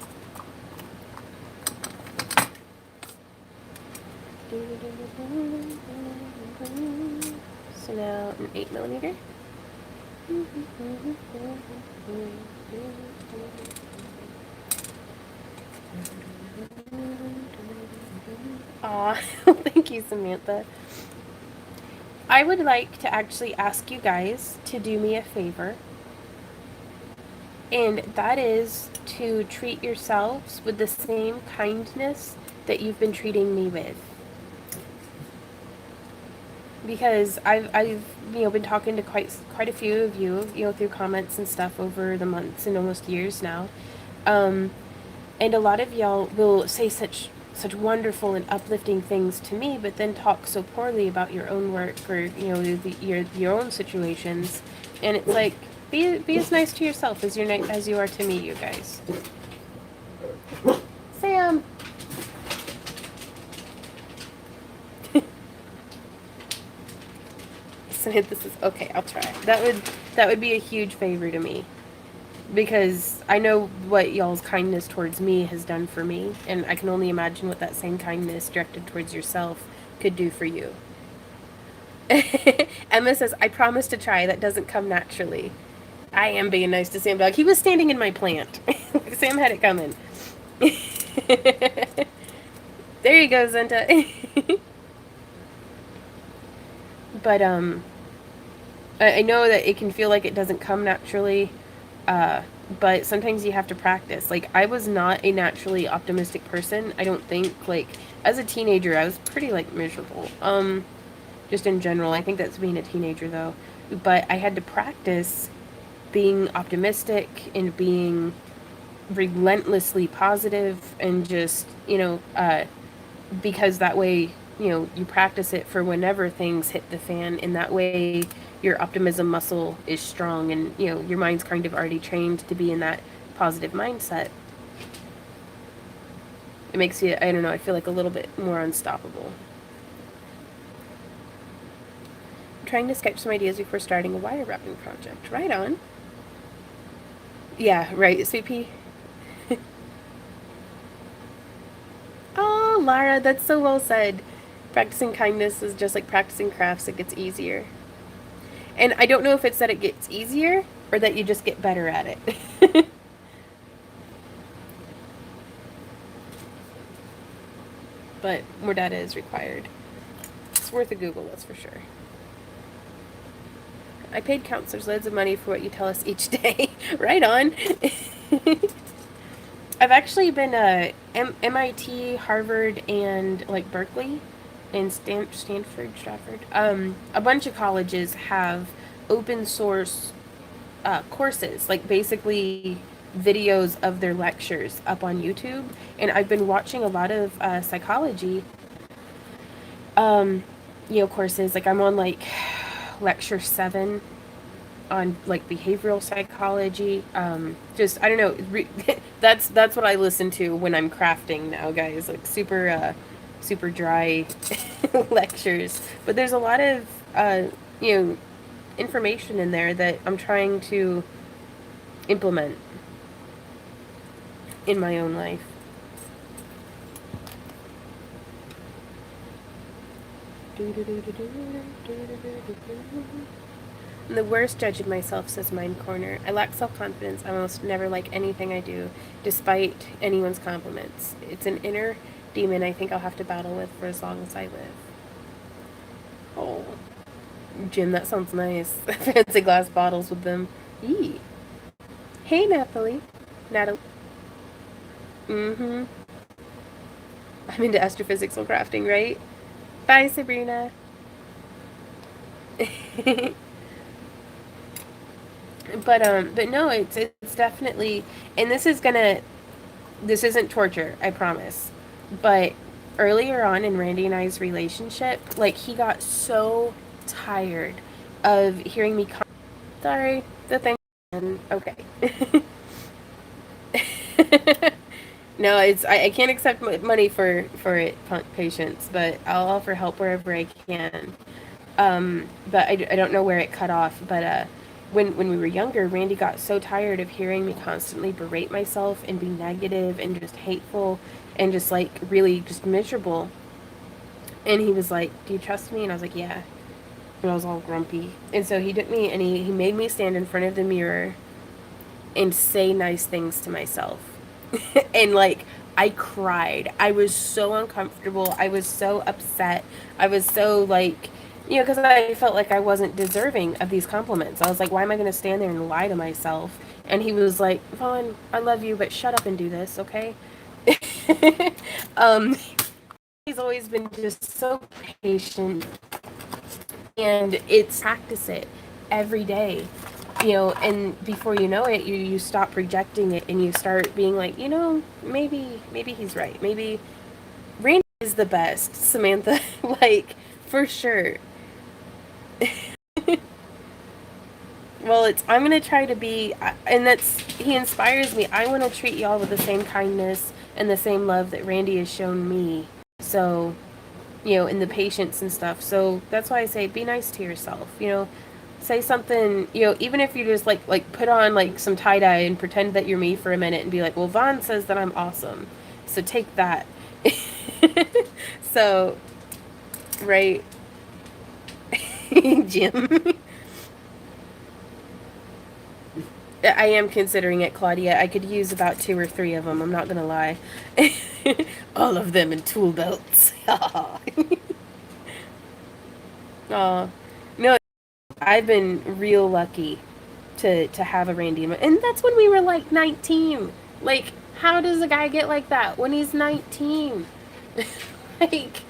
A: So now an 8mm. Aw, thank you, Samantha. I would like to actually ask you guys to do me a favor, and that is to treat yourselves with the same kindness that you've been treating me with. Because I've been talking to quite a few of you, through comments and stuff over the months and almost years now. And a lot of y'all will say such wonderful and uplifting things to me, but then talk so poorly about your own work or your own situations. And it's like, be as nice to yourself as you are to me, you guys. Sam. This is okay. I'll try. That would be a huge favor to me, because I know what y'all's kindness towards me has done for me, and I can only imagine what that same kindness directed towards yourself could do for you. Emma says, I promise to try. That doesn't come naturally. I am being nice to Sam Dog. He was standing in my plant. Sam had it coming. There you go, Zenta. But, I know that it can feel like it doesn't come naturally, but sometimes you have to practice. Like, I was not a naturally optimistic person, I don't think. Like, as a teenager, I was pretty, like, miserable. Just in general. I think that's being a teenager, though. But I had to practice being optimistic and being relentlessly positive, and just, because that way, you practice it for whenever things hit the fan, and that way your optimism muscle is strong, and your mind's kind of already trained to be in that positive mindset. It makes you, I don't know, I feel like a little bit more unstoppable. I'm trying to sketch some ideas before starting a wire wrapping project. Right on. Yeah, right, Sweet Pea. Oh, Lara, that's so well said. Practicing kindness is just like practicing crafts. It gets easier. And I don't know if it's that it gets easier or that you just get better at it. But more data is required. It's worth a Google, that's for sure. I paid counselors loads of money for what you tell us each day. Right on. I've actually been MIT, Harvard, and like Berkeley, and Stanford, Stratford. A bunch of colleges have open source courses, like basically videos of their lectures up on YouTube. And I've been watching a lot of psychology, courses. Like I'm on like lecture 7 like behavioral psychology. Just I don't know. That's what I listen to when I'm crafting now, guys. Like super dry lectures. But there's a lot of you know information in there that I'm trying to implement in my own life. I'm the worst judge of myself, says Mind Corner. I lack self-confidence. I almost never like anything I do, despite anyone's compliments. It's an inner demon I think I'll have to battle with for as long as I live. Oh, Jim, that sounds nice. Fancy glass bottles with them. Yee. Hey, Natalie. Natalie. Mm-hmm. I'm into astrophysics while crafting, right? Bye, Sabrina. But no, it's definitely, and this isn't torture, I promise. But earlier on in Randy and I's relationship, like he got so tired of hearing me. Sorry, the thing. Okay. No, I can't accept money for it, patients, but I'll offer help wherever I can. But I don't know where it cut off. But when we were younger, Randy got so tired of hearing me constantly berate myself and be negative and just hateful and just like really just miserable. And he was like, "Do you trust me?" And I was like, "Yeah." And I was all grumpy. And so he took me and he made me stand in front of the mirror and say nice things to myself. And like I cried. I was so uncomfortable. I was so upset. I was so like, because I felt like I wasn't deserving of these compliments. I was like, why am I going to stand there and lie to myself? And he was like, Vaughn, I love you, but shut up and do this, okay? um, he's always been just so patient, and it's practice it every day, and before you know it, you stop rejecting it and you start being like, maybe he's right. Maybe Randy is the best, Samantha. Like, for sure. Well, I'm gonna try to be, and he inspires me. I want to treat y'all with the same kindness and the same love that Randy has shown me. So, in the patience and stuff. So that's why I say be nice to yourself. Say something, even if you just like put on like some tie-dye and pretend that you're me for a minute and be like, well, Vaughn says that I'm awesome, so take that. So, right. Jim. I am considering it, Claudia. I could use about 2 or 3 of them, I'm not gonna lie. All of them in tool belts. Aw. No, I've been real lucky to have a Randy, and that's when we were like 19. Like, how does a guy get like that when he's 19? Like,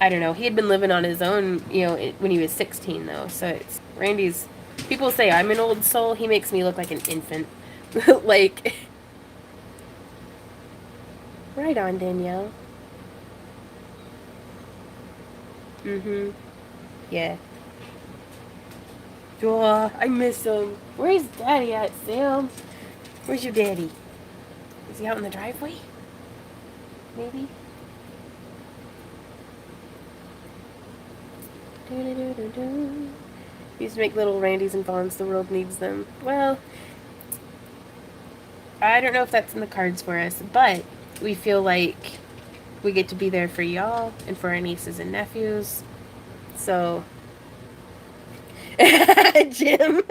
A: I don't know. He had been living on his own, when he was 16 though. So Randy's. People say I'm an old soul. He makes me look like an infant. Like, right on, Danielle. Mm-hmm. Yeah. Oh, I miss him. Where's Daddy at, Sam? Where's your daddy? Is he out in the driveway? Maybe? Used to make little Randys and Vaughns. The world needs them. Well, I don't know if that's in the cards for us, but we feel like we get to be there for y'all and for our nieces and nephews. So, Jim.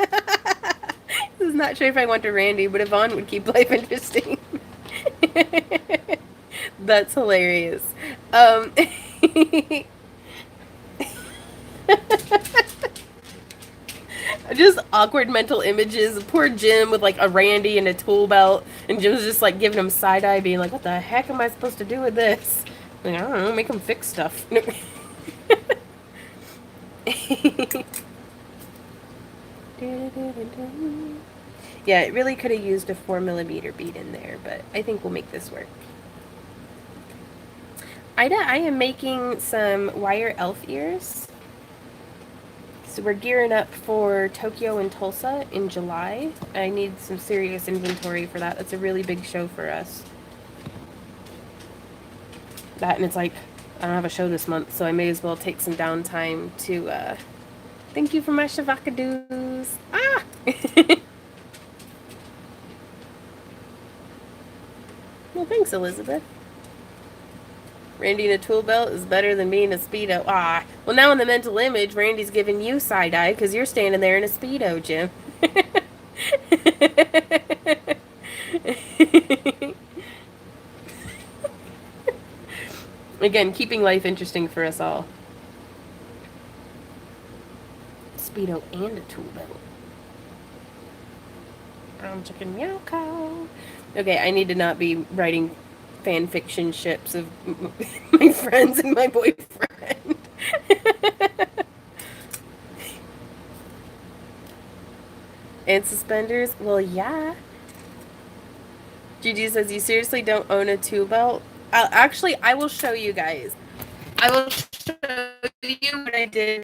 A: This is not sure if I want a Randy, but Yvonne would keep life interesting. That's hilarious. Just awkward mental images. Poor Jim with like a Randy and a tool belt, and Jim's just like giving him side eye, being like, "What the heck am I supposed to do with this?" Like, I don't know, make him fix stuff. Yeah, it really could have used a 4mm bead in there, but I think we'll make this work. Ida, I am making some wire elf ears. So we're gearing up for Tokyo and Tulsa in July. I need some serious inventory for that. That's a really big show for us. That, and it's like, I don't have a show this month, so I may as well take some downtime to, thank you for my shavakadoos. Ah! Well, thanks, Elizabeth. Randy in a tool belt is better than me in a Speedo. Ah, well, now in the mental image, Randy's giving you side eye because you're standing there in a Speedo, Jim. Again, keeping life interesting for us all. Speedo and a tool belt. Brown chicken meow cow. Okay, I need to not be writing fan fiction ships of my friends and my boyfriend. And suspenders? Well, yeah. Gigi says, you seriously don't own a tool belt? Actually, I will show you guys. I will show you what I did.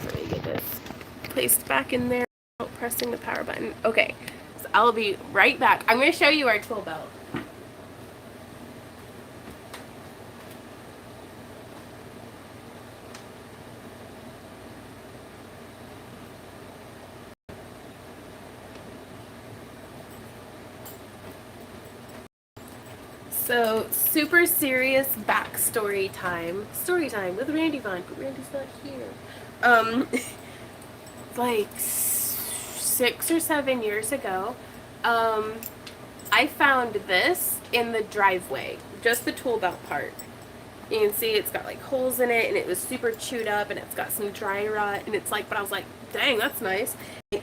A: Let me get this placed back in there. Pressing the power button. Okay, so I'll be right back. I'm going to show you our tool belt. So, super serious backstory time. Story time with Randy Vaughn, but Randy's not here. Like 6 or 7 years ago, I found this in the driveway, just the tool belt part. You can see it's got like holes in it, and it was super chewed up, and it's got some dry rot, and it's like, but I was like, dang, that's nice.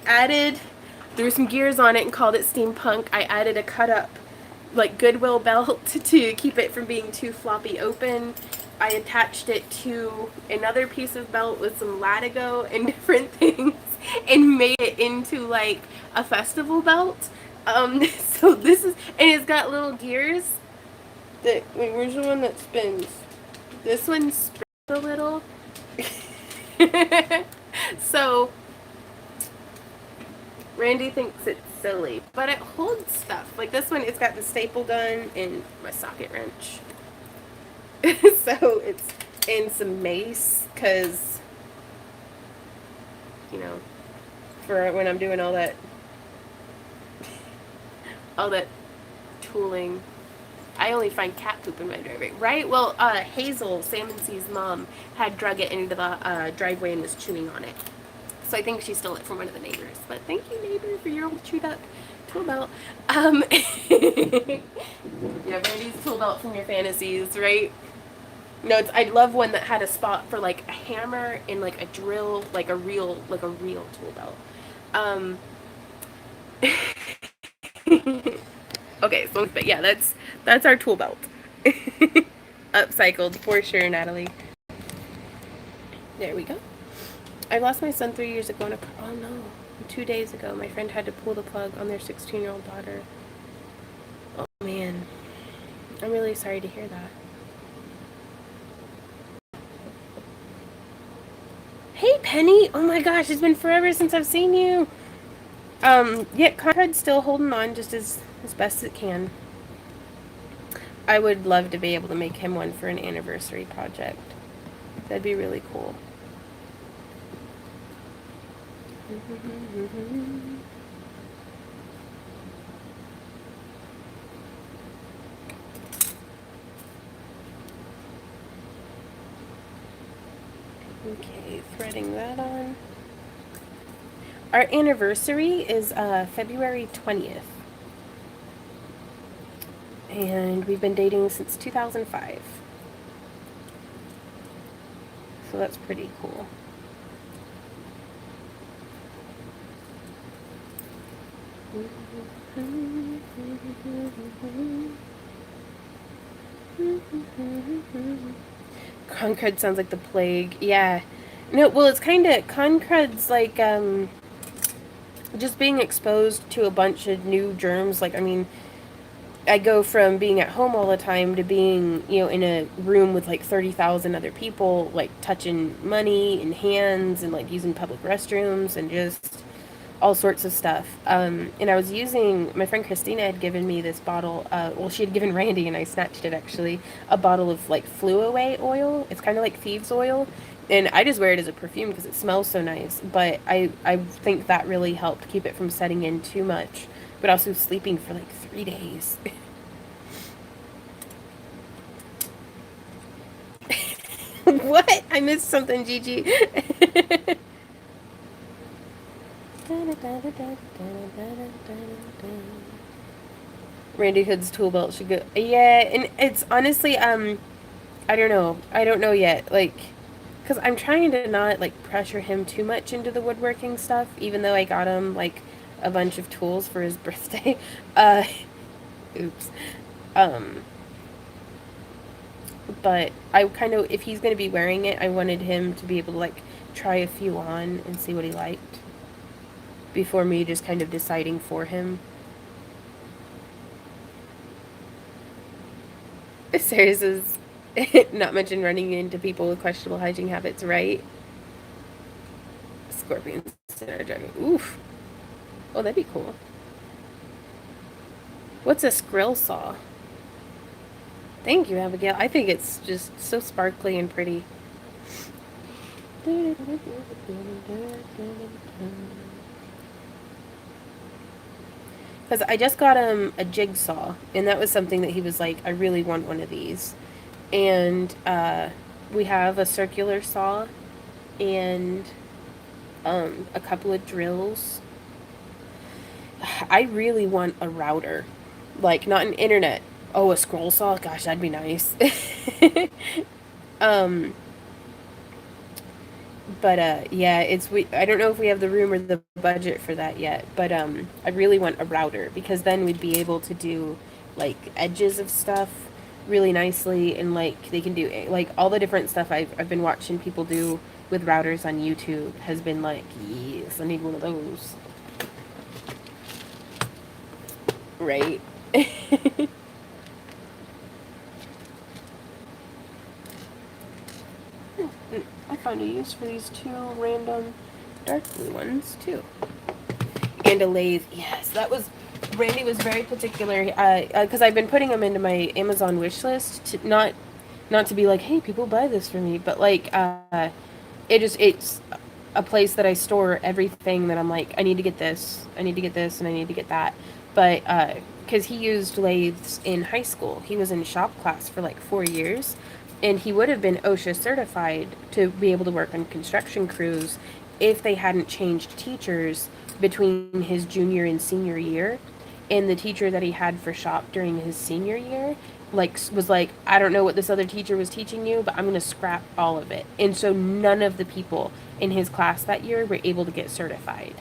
A: I threw some gears on it and called it Steampunk. I added a cut up, like Goodwill belt to keep it from being too floppy open. I attached it to another piece of belt with some latigo and different things and made it into like a festival belt. So this is, and it's got little gears that, wait, where's the one that spins? This one spins a little. So Randy thinks it's silly, but it holds stuff. Like this one, it's got the staple gun and my socket wrench. So it's in some mace, because, you know, for when I'm doing all that tooling. I only find cat poop in my driveway, right? Well, Hazel, Sam and C's mom, had drug it into the driveway and was chewing on it. So I think she stole it from one of the neighbors. But thank you, neighbor, for your old chewed up tool belt. Yeah, Randy's tool belt from your fantasies, right? No, I love one that had a spot for like a hammer and like a drill, like a real tool belt. Okay, so but yeah, that's our tool belt. Upcycled for sure, Natalie. There we go. I lost my son 3 years ago in a car. Oh no. 2 days ago, my friend had to pull the plug on their 16-year-old daughter. Oh man. I'm really sorry to hear that. Hey Penny! Oh my gosh, it's been forever since I've seen you. Yeah, Conrad's still holding on just as best as it can. I would love to be able to make him one for an anniversary project. That'd be really cool. Okay, threading that on. Our anniversary is February 20th. And we've been dating since 2005. So that's pretty cool. Concrud sounds like the plague. Yeah. No, well, it's kind of, concrud's like, just being exposed to a bunch of new germs. Like, I mean, I go from being at home all the time to being, in a room with like 30,000 other people, like touching money and hands and like using public restrooms and just all sorts of stuff. And I was using, my friend Christina had given me this bottle, well, she had given Randy, and I snatched it actually, a bottle of like flew away oil. It's kind of like thieves oil. And I just wear it as a perfume because it smells so nice. But I think that really helped keep it from setting in too much. But also sleeping for like 3 days. What? I missed something, Gigi. Randy Hood's tool belt should go. Yeah, and it's honestly, I don't know. I don't know yet. Like, because I'm trying to not, like, pressure him too much into the woodworking stuff, even though I got him, like, a bunch of tools for his birthday. Uh, oops. Um, but I kind of, if he's going to be wearing it, I wanted him to be able to, like, try a few on and see what he liked before me just kind of deciding for him. Sarah says, not mention running into people with questionable hygiene habits, right? Scorpions in our dragon. Oof. Oh, that'd be cool. What's a skrill saw? Thank you, Abigail. I think it's just so sparkly and pretty. Because I just got him a jigsaw, and that was something that he was like, I really want one of these. And we have a circular saw and a couple of drills. I really want a router. Like, not an internet. Oh, a scroll saw? Gosh, that'd be nice. um, but yeah, I don't know if we have the room or the budget for that yet, but I really want a router because then we'd be able to do like edges of stuff really nicely, and like they can do like all the different stuff I've been watching people do with routers on YouTube has been like, yes, I need one of those. Right? I found a use for these two random dark blue ones too. And a lathe. Yes, that was. Randy was very particular because I've been putting them into my Amazon wish list to not to be like, hey, people buy this for me, but like it's a place that I store everything that I'm like, I need to get this, I need to get this, and I need to get that. But because he used lathes in high school, he was in shop class for like 4 years, and he would have been OSHA certified to be able to work on construction crews if they hadn't changed teachers between his junior and senior year. And the teacher that he had for shop during his senior year like was like, I don't know what this other teacher was teaching you, but I'm going to scrap all of it. And so none of the people in his class that year were able to get certified,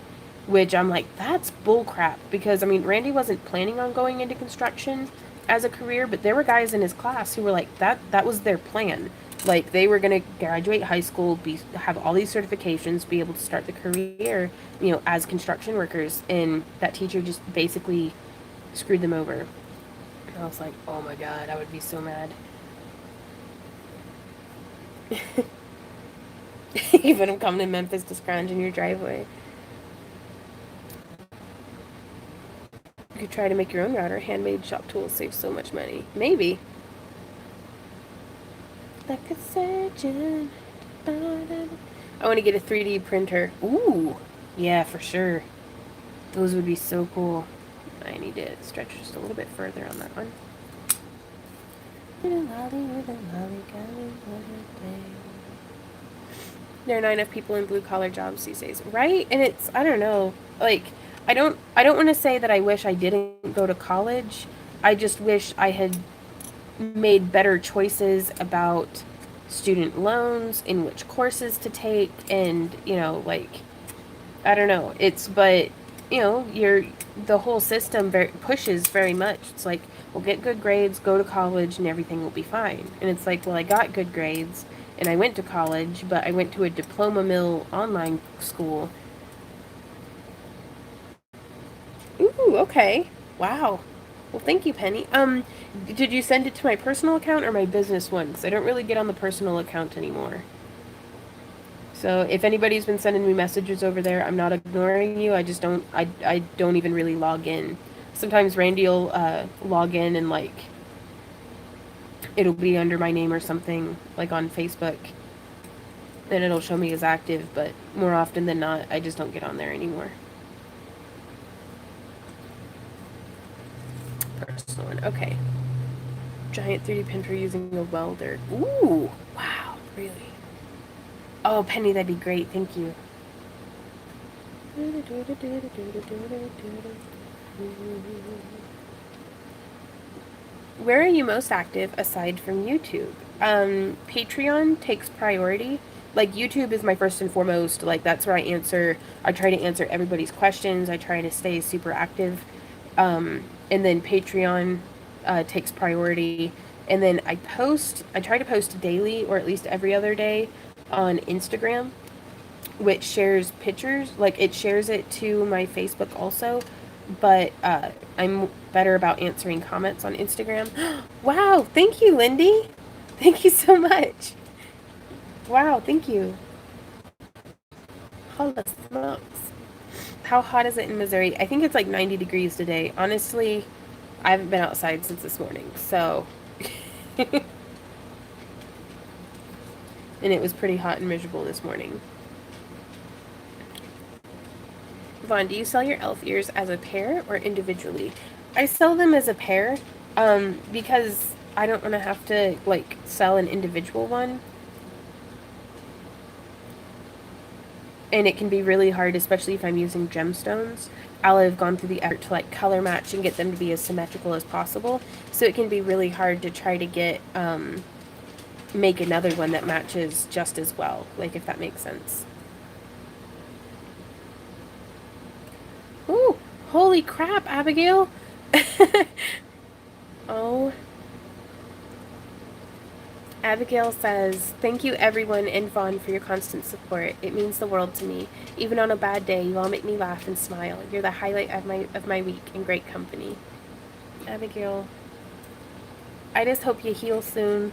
A: which I'm like, that's bullcrap, because I mean, Randy wasn't planning on going into construction as a career, but there were guys in his class who were like, that was their plan. Like, they were going to graduate high school, have all these certifications, be able to start the career, as construction workers, and that teacher just basically screwed them over. I was like, oh my god, I would be so mad. Even I'm coming to Memphis to scrounge in your driveway. You could try to make your own router. Handmade shop tools save so much money. Maybe. Like a surgeon. I want to get a 3D printer. Ooh. Yeah, for sure. Those would be so cool. I need to stretch just a little bit further on that one. There are not enough people in blue collar jobs these days, right? And it's, I don't know, like, I don't want to say that I wish I didn't go to college. I just wish I had made better choices about student loans, in which courses to take, and like, I don't know. But the whole system pushes very much. It's like, well, get good grades, go to college, and everything will be fine. And it's like, well, I got good grades, and I went to college, but I went to a diploma mill online school. Ooh, okay. Wow. Well, thank you, Penny. Did you send it to my personal account or my business one? Because I don't really get on the personal account anymore. So if anybody's been sending me messages over there, I'm not ignoring you. I just don't. I don't even really log in. Sometimes Randy will log in and like it'll be under my name or something, like on Facebook, and it'll show me as active. But more often than not, I just don't get on there anymore. Personal one. Okay. Giant 3D printer using a welder. Ooh, wow, really? Oh, Penny, that'd be great. Thank you. Where are you most active aside from YouTube? Patreon takes priority. Like, YouTube is my first and foremost. Like, that's where I try to answer everybody's questions. I try to stay super active. And then Patreon takes priority. And then I try to post daily or at least every other day on Instagram, which shares pictures. Like, it shares it to my Facebook also, but I'm better about answering comments on Instagram. Wow, thank you, Lindy. Thank you so much. Wow, thank you. Holy smokes. How hot is it in Missouri? I think it's like 90 degrees today. Honestly, I haven't been outside since this morning, so. And it was pretty hot and miserable this morning. Vaughn, do you sell your elf ears as a pair or individually? I sell them as a pair, because I don't want to have to, like, sell an individual one. And it can be really hard, especially if I'm using gemstones. I'll have gone through the effort to, like, color match and get them to be as symmetrical as possible. So it can be really hard to try to get, make another one that matches just as well, like, if that makes sense. Ooh, holy crap, Abigail! Oh. Abigail says, "Thank you everyone and Vaughn for your constant support. It means the world to me. Even on a bad day, you all make me laugh and smile. You're the highlight of my week and great company." Abigail, I just hope you heal soon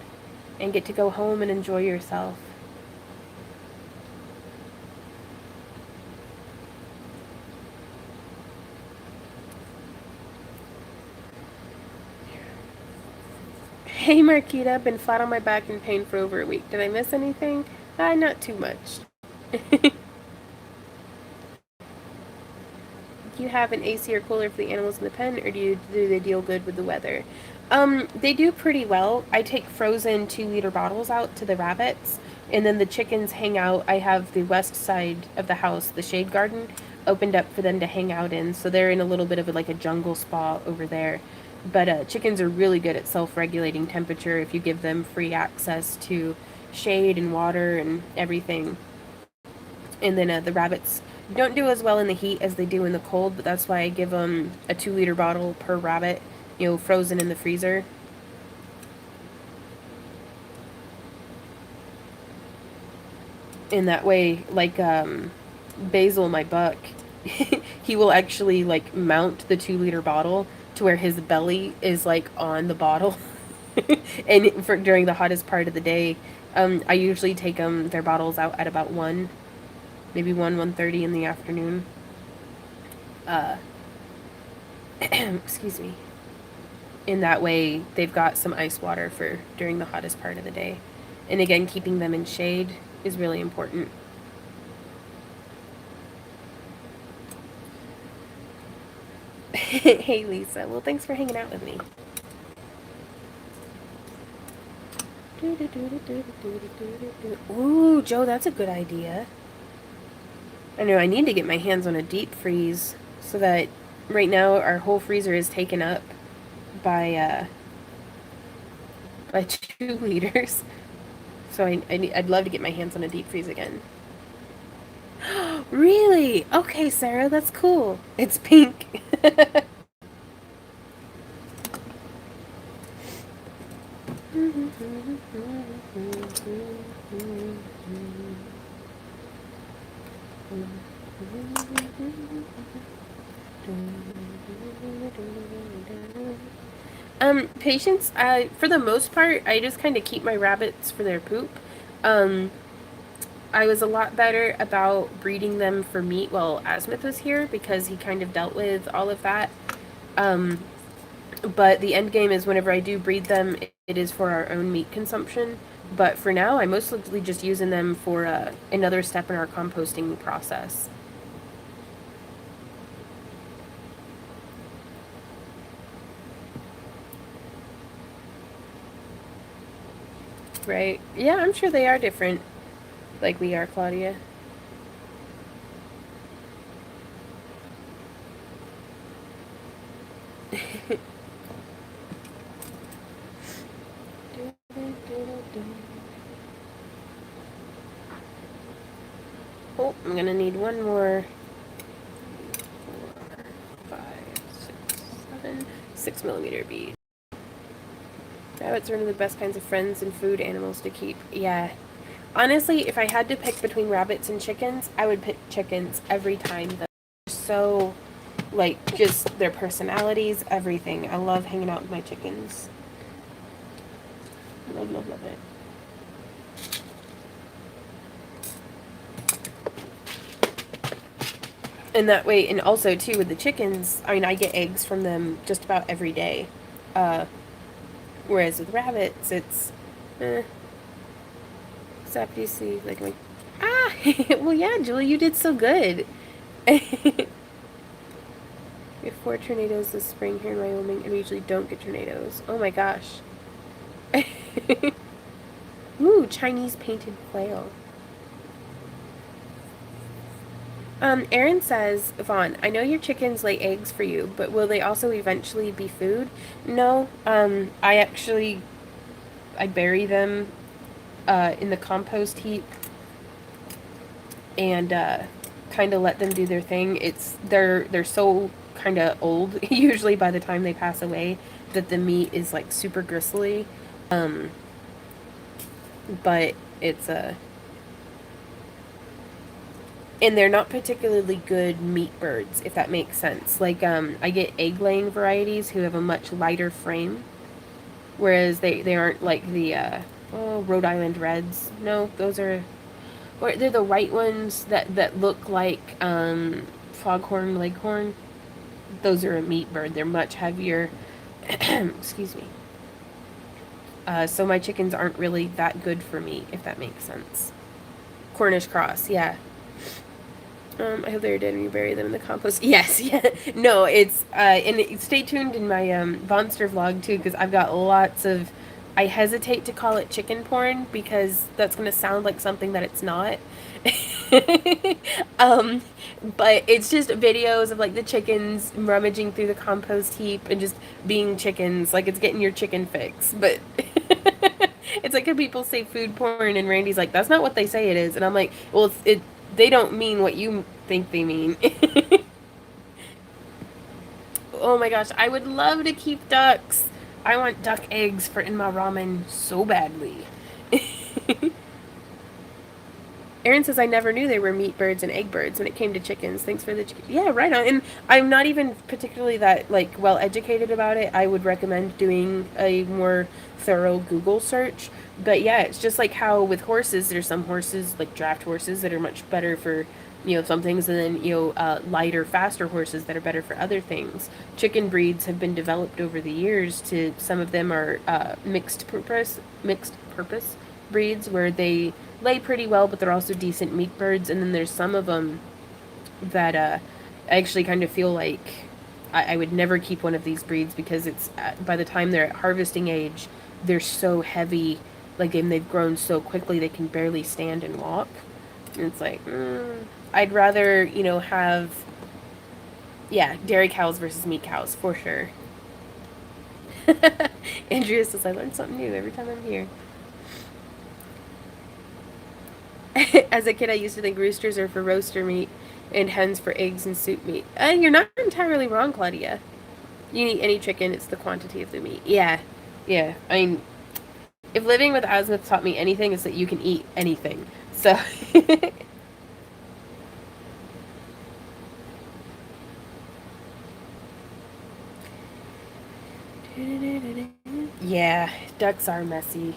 A: and get to go home and enjoy yourself. Hey Marquita, been flat on my back in pain for over a week. Did I miss anything? Not too much. Do you have an AC or cooler for the animals in the pen, or do they deal good with the weather? They do pretty well. I take frozen 2-liter bottles out to the rabbits, and then the chickens hang out. I have the west side of the house, the shade garden, opened up for them to hang out in, so they're in a little bit of like a jungle spa over there. But chickens are really good at self-regulating temperature if you give them free access to shade and water and everything. And then the rabbits don't do as well in the heat as they do in the cold, but that's why I give them a 2-liter bottle per rabbit, frozen in the freezer. And that way, like, Basil, my buck, he will actually, like, mount the 2-liter bottle to where his belly is, like, on the bottle. And during the hottest part of the day, I usually take their bottles out at about 1, maybe 1:30 in the afternoon. Excuse me. In that way, they've got some ice water for during the hottest part of the day. And again, keeping them in shade is really important. Hey, Lisa. Well, thanks for hanging out with me. Ooh, Joe, that's a good idea. I know I need to get my hands on a deep freeze so that right now our whole freezer is taken up by 2 liters. So I'd love to get my hands on a deep freeze again. Really? Okay, Sarah, that's cool. It's pink. Patience, for the most part, I just kind of keep my rabbits for their poop. I was a lot better about breeding them for meat while Asmith was here because he kind of dealt with all of that. But the end game is whenever I do breed them, it is for our own meat consumption. But for now, I'm mostly just using them for another step in our composting process. Right? Yeah, I'm sure they are different, like we are, Claudia. Oh, I'm gonna need one more. 4, 5, 6, 7, 6mm bead. Rabbits are one of the best kinds of friends and food animals to keep. Yeah. Honestly, if I had to pick between rabbits and chickens, I would pick chickens every time. They're so, like, just their personalities, everything. I love hanging out with my chickens. Love, love, love it. And that way, and also, too, with the chickens, I mean, I get eggs from them just about every day. Whereas with rabbits, it's, except you see, like, well, yeah, Julie, you did so good. We have 4 tornadoes this spring here in Wyoming, and we usually don't get tornadoes. Oh my gosh. Ooh, Chinese painted quail. Erin says, Vaughn, I know your chickens lay eggs for you, but will they also eventually be food? No, I bury them, in the compost heap and, kind of let them do their thing. They're so kind of old, usually by the time they pass away, that the meat is, like, super gristly. But it's and they're not particularly good meat birds, if that makes sense. Like, I get egg-laying varieties who have a much lighter frame, whereas they aren't like the, Rhode Island Reds. No, those are, or they're the white ones that look like, foghorn leghorn. Those are a meat bird. They're much heavier. Excuse me. So my chickens aren't really that good for me, if that makes sense. Cornish cross, yeah. I hope they're dead when you bury them in the compost. Yes, yeah. No, it's, and stay tuned in my, Monster vlog, too, because I've got lots of, I hesitate to call it chicken porn, because that's going to sound like something that it's not. But it's just videos of, like, the chickens rummaging through the compost heap and just being chickens, like it's getting your chicken fix. But it's like when people say food porn, and Randy's like, that's not what they say it is. And I'm like, well, they don't mean what you think they mean. Oh my gosh, I would love to keep ducks. I want duck eggs for in my ramen so badly. Erin says, I never knew they were meat birds and egg birds when it came to chickens. Thanks for the chicken. Yeah, right on. And I'm not even particularly that, like, well educated about it. I would recommend doing a more thorough Google search. But yeah, it's just like how with horses, there's some horses, like draft horses, that are much better for, some things, and then, lighter, faster horses that are better for other things. Chicken breeds have been developed over the years to, some of them are, mixed purpose breeds where they lay pretty well, but they're also decent meat birds. And then there's some of them that, I actually kind of feel like I would never keep one of these breeds, because it's, by the time they're at harvesting age, they're so heavy, like, and they've grown so quickly they can barely stand and walk. And it's like, I'd rather, have, yeah, dairy cows versus meat cows, for sure. Andrea says, I learn something new every time I'm here. As a kid, I used to think roosters are for roaster meat and hens for eggs and soup meat. You're not entirely wrong, Claudia. You eat any chicken, it's the quantity of the meat. Yeah, yeah. I mean, if living with Asmith taught me anything, it's that you can eat anything. So, Yeah, ducks are messy.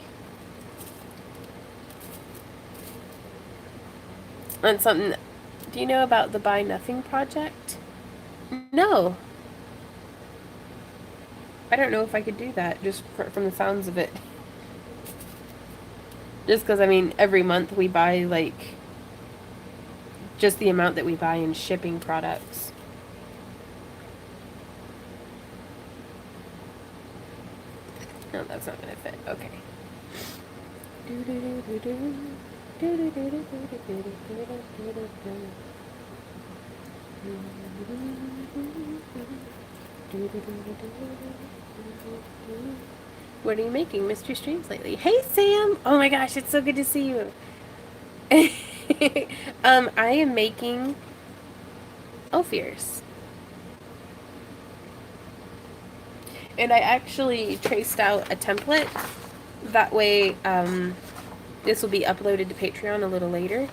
A: And something, do you know about the Buy Nothing project? No. I don't know if I could do that, just from the sounds of it. Just because, I mean, every month we buy, like, just the amount that we buy in shipping products. No, that's not going to fit. Okay. What are you making, Mr. Streams, lately? Hey, Sam! Oh my gosh, it's so good to see you. I am making Ophirs. And I actually traced out a template. That way, this will be uploaded to Patreon a little later.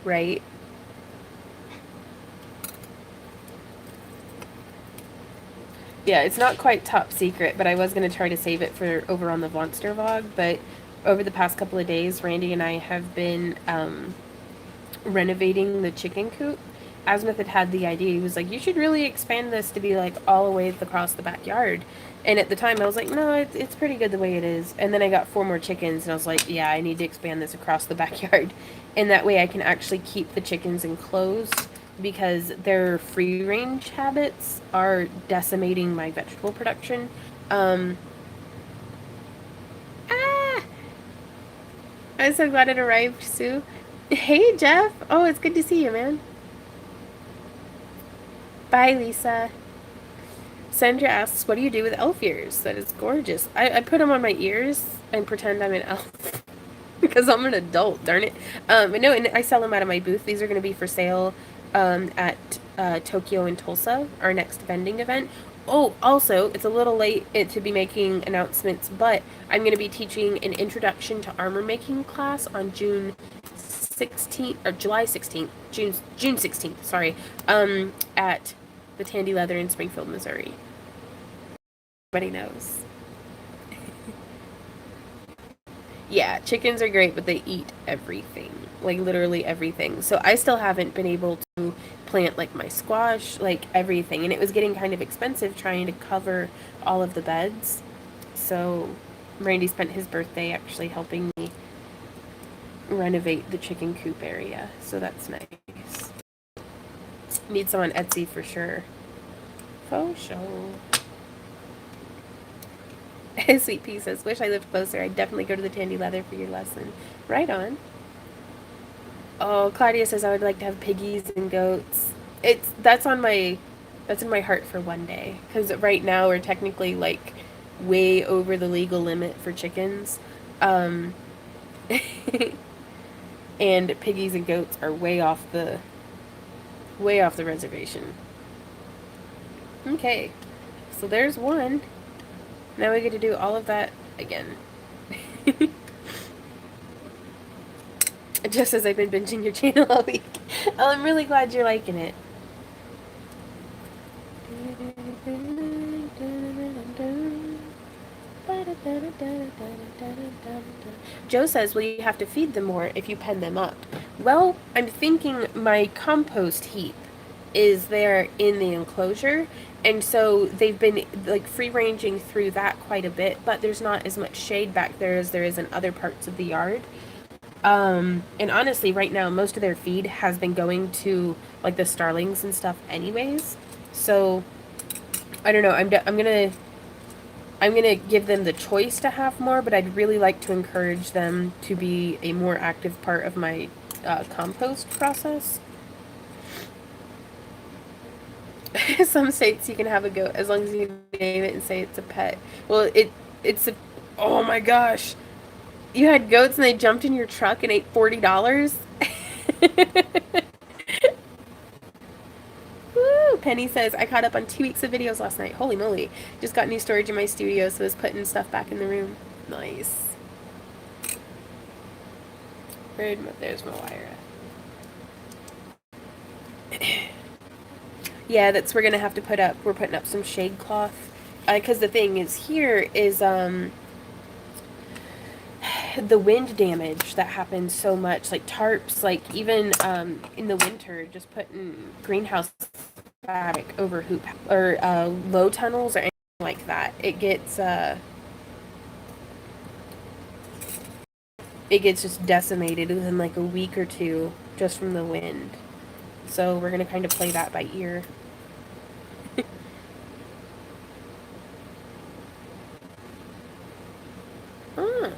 A: Right. Yeah, it's not quite top secret, but I was going to try to save it for over on the Monster vlog. But over the past couple of days, Randy and I have been renovating the chicken coop. Asmith had the idea. He was like, you should really expand this to be like all the way across the backyard. And at the time, I was like, no, it's pretty good the way it is. And then I got 4 more chickens, and I was like, yeah, I need to expand this across the backyard. And that way I can actually keep the chickens enclosed, because their free range habits are decimating my vegetable production. I'm so glad it arrived, Sue. Hey, Jeff. Oh, it's good to see you, man. Bye, Lisa. Sandra asks, what do you do with elf ears? That is gorgeous. I put them on my ears and pretend I'm an elf. Because I'm an adult, darn it. But no, and I sell them out of my booth. These are going to be for sale at Tokyo and Tulsa, our next vending event. Oh, also, it's a little late to be making announcements, but I'm going to be teaching an introduction to armor making class on June 16th, or July 16th, June 16th, sorry, at the Tandy Leather in Springfield, Missouri. Everybody knows. Yeah, chickens are great, but they eat everything. Like, literally everything. So I still haven't been able to plant, like, my squash, like, everything. And it was getting kind of expensive trying to cover all of the beds. So Randy spent his birthday actually helping me renovate the chicken coop area. So that's nice. Need some on Etsy for sure. Faux show. Sweet Pea says, wish I lived closer. I'd definitely go to the Tandy Leather for your lesson. Right on. Oh, Claudia says I would like to have piggies and goats. That's in my heart for one day. Because right now we're technically like way over the legal limit for chickens. And piggies and goats are way off the reservation. Okay. So there's one. Now we get to do all of that again. Just as I've been binging your channel all week. Oh, I'm really glad you're liking it. Joe says, will you have to feed them more if you pen them up? Well, I'm thinking my compost heap is there in the enclosure, and so they've been like free ranging through that quite a bit, but there's not as much shade back there as there is in other parts of the yard. And honestly, right now, most of their feed has been going to like the starlings and stuff anyways. So I don't know. I'm gonna give them the choice to have more, but I'd really like to encourage them to be a more active part of my compost process. Some states you can have a goat as long as you name it and say it's a pet. Well, it's a, oh my gosh. You had goats and they jumped in your truck and ate $40? Woo! Penny says, I caught up on 2 weeks of videos last night. Holy moly. Just got new storage in my studio, so I was putting stuff back in the room. Nice. There's my wire. Yeah, that's we're gonna have to put up. We're putting up some shade cloth, because the thing is here is the wind damage that happens so much, like tarps, like even in the winter, just putting greenhouse fabric over hoop or low tunnels or anything like that, it gets just decimated within like a week or two just from the wind. So we're gonna kind of play that by ear. Ah.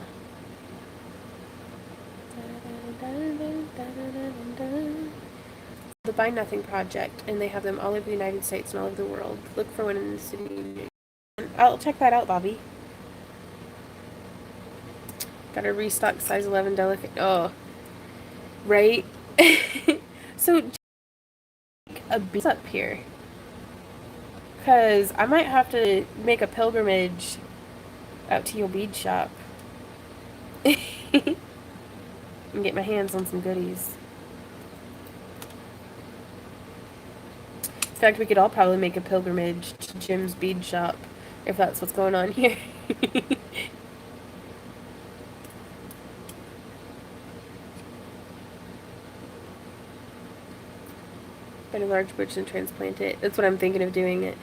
A: The Buy Nothing Project, and they have them all over the United States and all over the world. Look for one in the city. I'll check that out, Bobby. Got a restock size 11 delicate. Oh, right. So, a beat up here, because I might have to make a pilgrimage out to your bead shop and get my hands on some goodies. In fact, we could all probably make a pilgrimage to Jim's bead shop if that's what's going on here. Find a large bush and transplant it. That's what I'm thinking of doing it.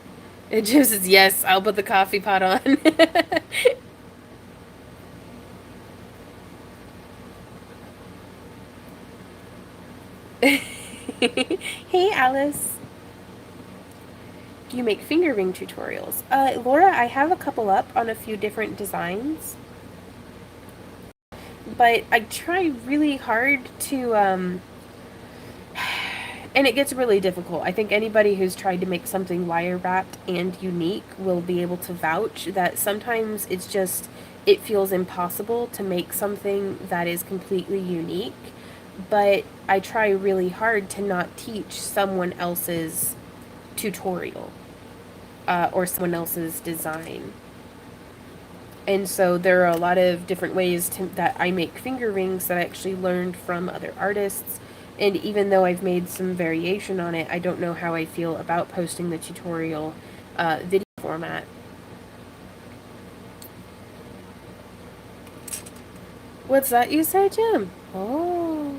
A: And Jim says, yes, I'll put the coffee pot on. Hey, Alice. Do you make finger ring tutorials? Laura, I have a couple up on a few different designs. But I try really hard to, and it gets really difficult. I think anybody who's tried to make something wire wrapped and unique will be able to vouch that sometimes it feels impossible to make something that is completely unique. But I try really hard to not teach someone else's tutorial or someone else's design. And so there are a lot of different ways that I make finger rings that I actually learned from other artists. And even though I've made some variation on it, I don't know how I feel about posting the tutorial video format. What's that you say, Jim? Oh.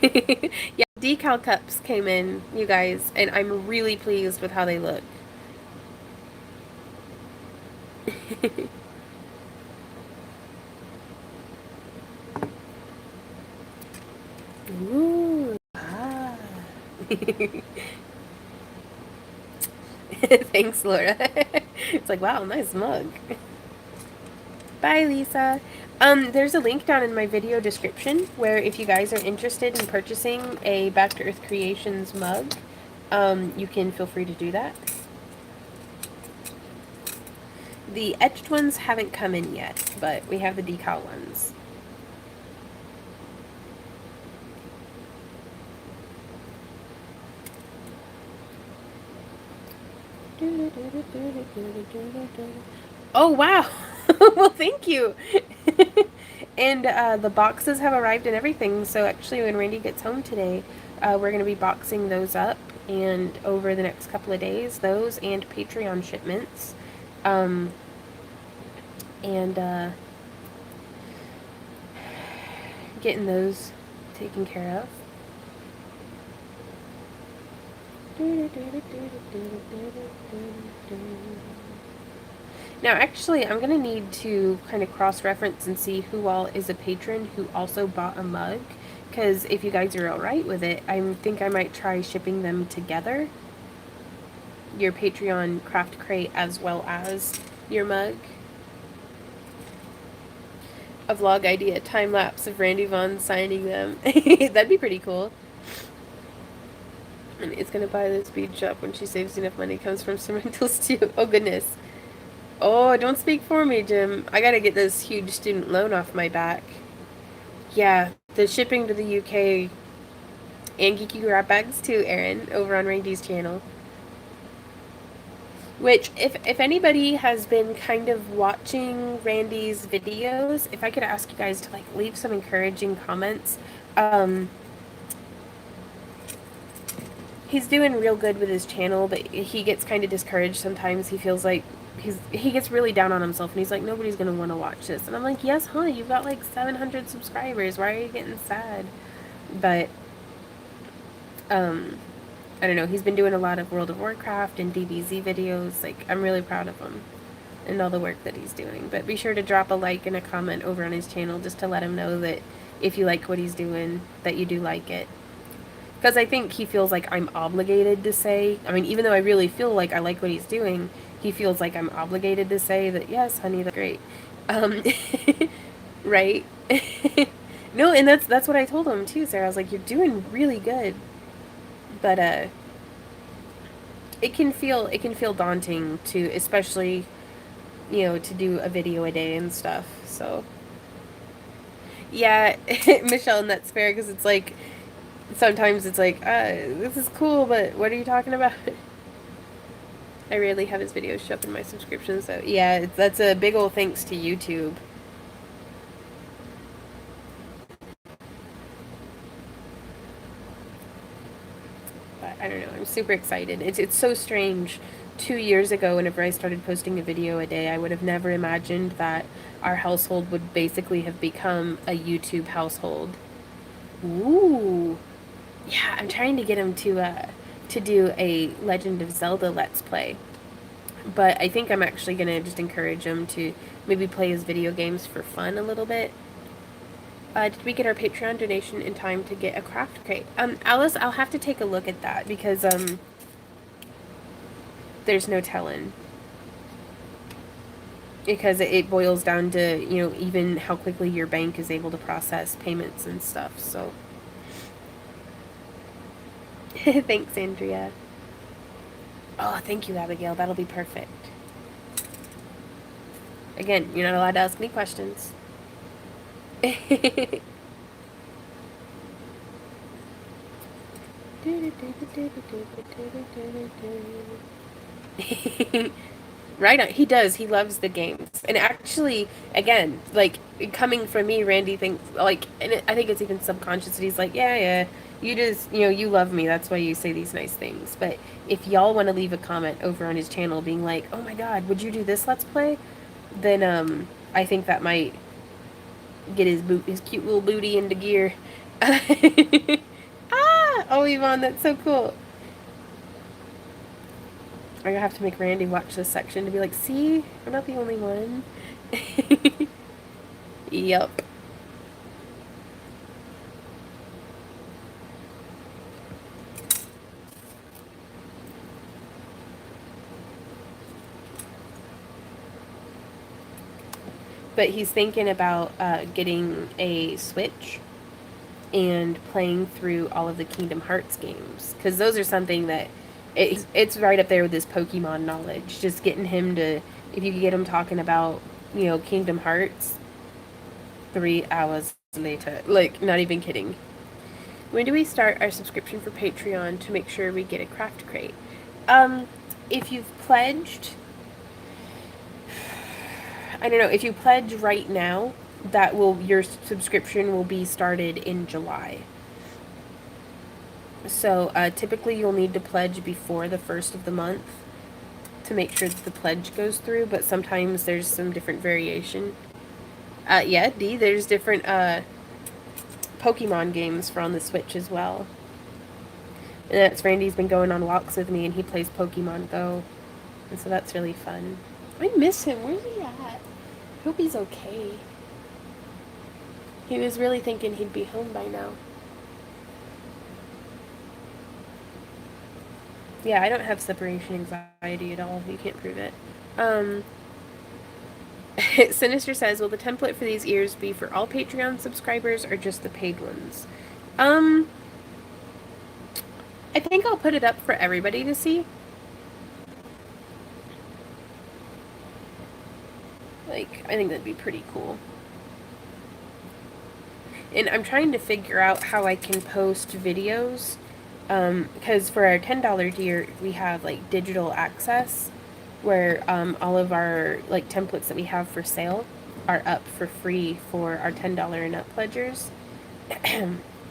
A: Yeah, decal cups came in, you guys, and I'm really pleased with how they look. Ooh. Ah. Thanks, Laura. It's like, wow, nice mug. Bye, Lisa. There's a link down in my video description where if you guys are interested in purchasing a Back to Earth Creations mug, you can feel free to do that. The etched ones haven't come in yet, but we have the decal ones. Oh, wow. Well, thank you. And the boxes have arrived and everything, so actually when Randy gets home today, we're going to be boxing those up, and over the next couple of days, those and Patreon shipments. Getting those taken care of. Now, actually, I'm going to need to kind of cross-reference and see who all is a patron who also bought a mug, because if you guys are alright with it, I think I might try shipping them together. Your Patreon craft crate as well as your mug. A vlog idea, time-lapse of Randy Vaughn signing them. That'd be pretty cool. And it's going to buy this bead shop when she saves enough money. Comes from some rentals too. Oh, goodness. Oh, don't speak for me, Jim. I gotta get this huge student loan off my back. Yeah, the shipping to the UK and Geeky Grab Bags too, Erin, over on Randy's channel. Which, if anybody has been kind of watching Randy's videos, if I could ask you guys to like leave some encouraging comments. he's doing real good with his channel, but he gets kind of discouraged sometimes. He feels like he gets really down on himself, and he's like, nobody's gonna want to watch this. And I'm like, yes, huh? You've got like 700 subscribers. Why are you getting sad? But I don't know. He's been doing a lot of World of Warcraft and DBZ videos. Like, I'm really proud of him and all the work that he's doing. But be sure to drop a like and a comment over on his channel just to let him know that if you like what he's doing, that you do like it. Because I think he feels like I'm obligated to say, I mean, even though I really feel like I like what he's doing, he feels like I'm obligated to say that, yes, honey, that's great. Right? No, and that's what I told him too, Sarah. I was like, you're doing really good. But it can feel daunting to, especially, to do a video a day and stuff. So yeah, Michelle, and that's fair, because it's like sometimes it's like, this is cool, but what are you talking about? I rarely have his videos show up in my subscription, so yeah, that's a big old thanks to YouTube. But I don't know, I'm super excited. It's so strange. 2 years ago, whenever I started posting a video a day, I would have never imagined that our household would basically have become a YouTube household. Ooh. Yeah, I'm trying to get him to do a Legend of Zelda Let's Play. But I think I'm actually going to just encourage him to maybe play his video games for fun a little bit. Did we get our Patreon donation in time to get a craft crate? Alice, I'll have to take a look at that, because there's no telling. Because it boils down to, even how quickly your bank is able to process payments and stuff, so. Thanks, Andrea. Oh, thank you, Abigail. That'll be perfect. Again, you're not allowed to ask me questions. Right on. He does. He loves the games. And actually, again, like, coming from me, Randy thinks, like, and I think it's even subconscious that he's like, yeah, you just, you love me. That's why you say these nice things. But if y'all want to leave a comment over on his channel being like, oh my god, would you do this Let's Play? Then, I think that might get his cute little booty into gear. Oh, Yvonne, that's so cool. I'm gonna have to make Randy watch this section to be like, see, I'm not the only one. Yup. But he's thinking about getting a Switch and playing through all of the Kingdom Hearts games, because those are something that it's right up there with his Pokemon knowledge. Just getting him to, if you could get him talking about, Kingdom Hearts, 3 hours later. Like, not even kidding. When do we start our subscription for Patreon to make sure we get a craft crate? If you've pledged, I don't know, if you pledge right now, your subscription will be started in July. So typically you'll need to pledge before the 1st of the month to make sure that the pledge goes through, but sometimes there's some different variation. Yeah, D, there's different Pokemon games for on the Switch as well. And that's Randy's been going on walks with me, and he plays Pokemon Go. And so that's really fun. I miss him. Where's he at? Hope he's okay. He was really thinking he'd be home by now. Yeah, I don't have separation anxiety at all. You can't prove it. Sinister says, will the template for these ears be for all Patreon subscribers or just the paid ones? I think I'll put it up for everybody to see. Like, I think that'd be pretty cool. And I'm trying to figure out how I can post videos, because for our $10 tier, we have, like, digital access, where all of our, like, templates that we have for sale are up for free for our $10 and up pledgers.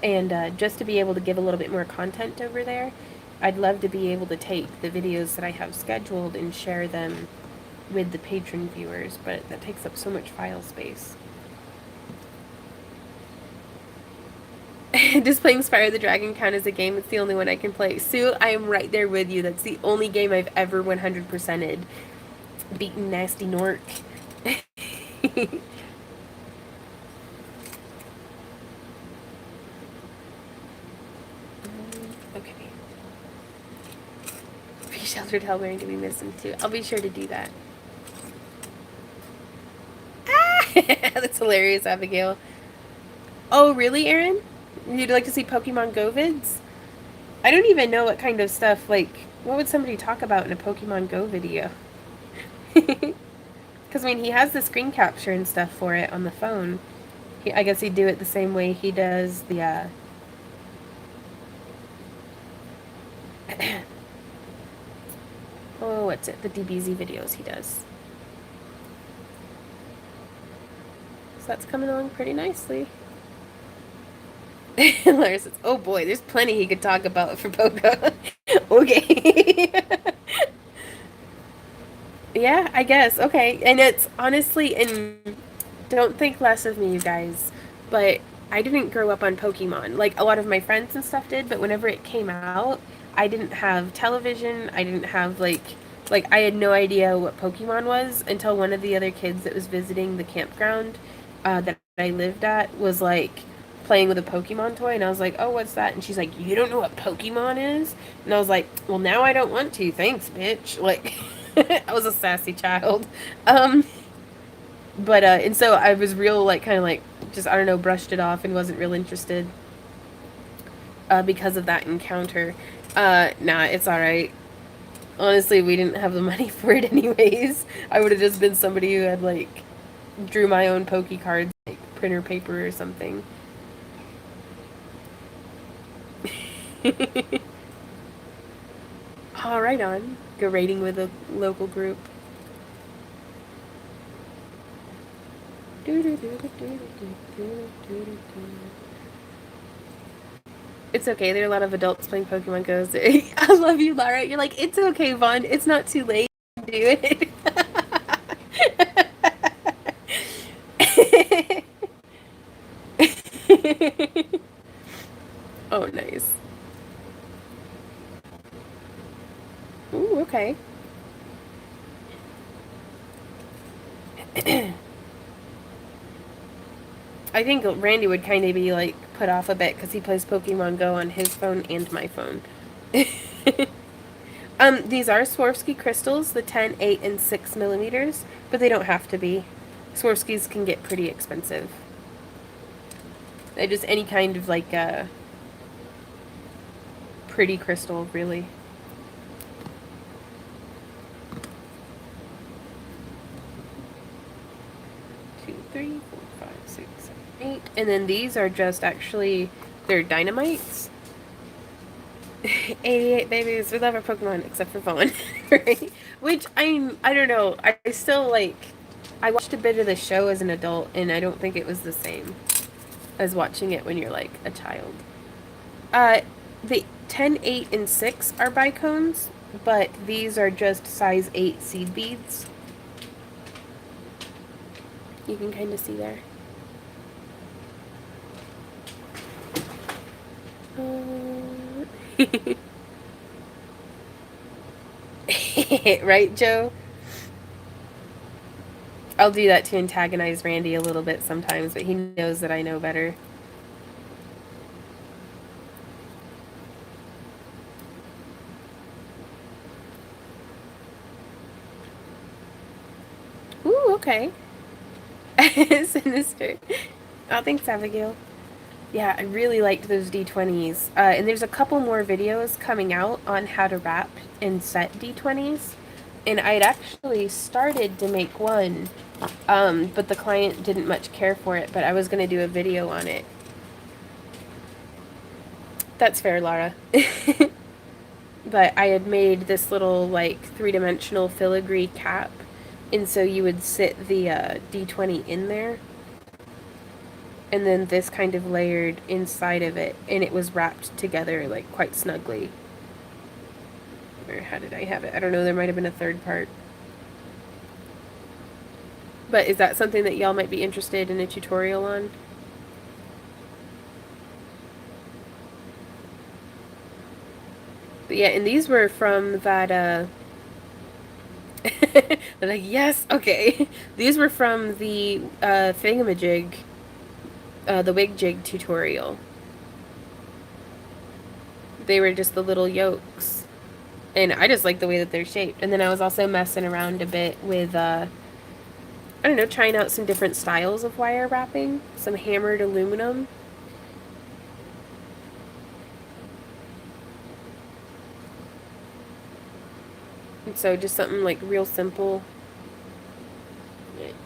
A: And just to be able to give a little bit more content over there, I'd love to be able to take the videos that I have scheduled and share them with the patron viewers, but that takes up so much file space. Does playing Spyro the Dragon count as a game? It's the only one I can play. Sue, I am right there with you. That's the only game I've ever 100%ed. Beaten Nasty Nork. Okay. Be sheltered hell wearing to be missing too. I'll be sure to do that. Ah! That's hilarious, Abigail. Oh, really, Aaron? You'd like to see Pokemon Go vids? I don't even know what kind of stuff, like, what would somebody talk about in a Pokemon Go video? Because, I mean, he has the screen capture and stuff for it on the phone. I guess he'd do it the same way he does the, oh, what's it? The DBZ videos he does. So that's coming along pretty nicely. Larry says, oh boy, there's plenty he could talk about for Pogo. Okay. Yeah, I guess. Okay. And it's honestly, and don't think less of me, you guys, but I didn't grow up on Pokemon. Like, a lot of my friends and stuff did, but whenever it came out, I didn't have television. I didn't have, like, I had no idea what Pokemon was until one of the other kids that was visiting the campground that I lived at was, like, playing with a Pokemon toy, and I was like, oh, what's that? And she's like, you don't know what Pokemon is? And I was like, well, now I don't want to. Thanks, bitch. Like, I was a sassy child. But, and so I was real, like, kind of like, just, I don't know, brushed it off and wasn't real interested because of that encounter. Nah, it's alright. Honestly, we didn't have the money for it anyways. I would have just been somebody who had, like, drew my own Poke cards, like, printer paper or something. All right, on. Go raiding with a local group. It's okay. There are a lot of adults playing Pokemon Go. I love you, Lara. You're like, it's okay, Vaughn. It's not too late to do it. Oh, nice. Ooh, okay. I think Randy would kind of be, like, put off a bit because he plays Pokemon Go on his phone and my phone. These are Swarovski crystals, the 10, 8, and 6 millimeters, but they don't have to be. Swarovskis can get pretty expensive. They're just any kind of, like, pretty crystal, really. 2, 3, 4, 5, 6, 7, 8. And then these are just actually, they're dynamites. 88 babies. We love our Pokemon except for Vaughn. Right? Which, I don't know. I still, like, I watched a bit of the show as an adult, and I don't think it was the same as watching it when you're, like, a child. The 10, 8, and 6 are bicones, but these are just size 8 seed beads. You can kind of see there. Right, Joe? I'll do that to antagonize Randy a little bit sometimes, but he knows that I know better. Ooh, okay. Sinister. Oh, thanks, Abigail. Yeah, I really liked those D20s. And there's a couple more videos coming out on how to wrap and set D20s. And I'd actually started to make one, but the client didn't much care for it, but I was going to do a video on it. That's fair, Lara. But I had made this little, like, three-dimensional filigree cap, and so you would sit the D20 in there, and then this kind of layered inside of it, and it was wrapped together, like, quite snugly. Or how did I have it? I don't know. There might have been a third part. But is that something that y'all might be interested in a tutorial on? But yeah, and these were from that, they're like, yes, okay. These were from the, thingamajig, the wig jig tutorial. They were just the little yolks. And I just like the way that they're shaped. And then I was also messing around a bit with, I don't know, trying out some different styles of wire wrapping. Some hammered aluminum. And so just something like real simple.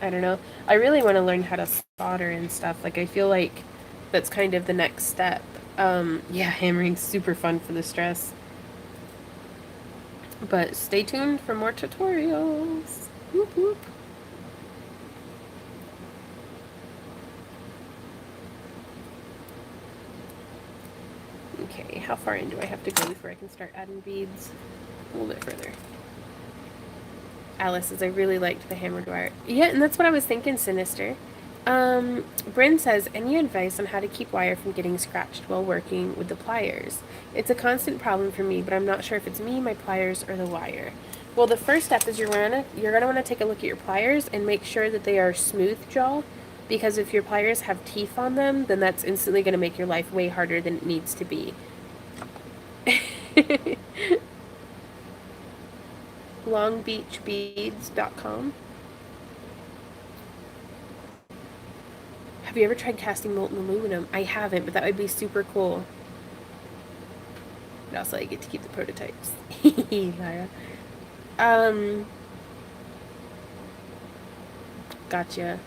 A: I don't know. I really want to learn how to solder and stuff. Like, I feel like that's kind of the next step. Yeah, hammering's super fun for the stress. But stay tuned for more tutorials. Whoop whoop. Okay, how far in do I have to go before I can start adding beads? A little bit further. Alice says, I really liked the hammered wire. Yeah, and that's what I was thinking, Sinister. Bryn says, any advice on how to keep wire from getting scratched while working with the pliers? It's a constant problem for me, but I'm not sure if it's me, my pliers, or the wire. Well, the first step is you're gonna want to take a look at your pliers and make sure that they are smooth jaw, because if your pliers have teeth on them, then that's instantly going to make your life way harder than it needs to be. longbeachbeads.com. Have you ever tried casting molten aluminum? I haven't, but that would be super cool. But also I get to keep the prototypes. Lyra. Gotcha.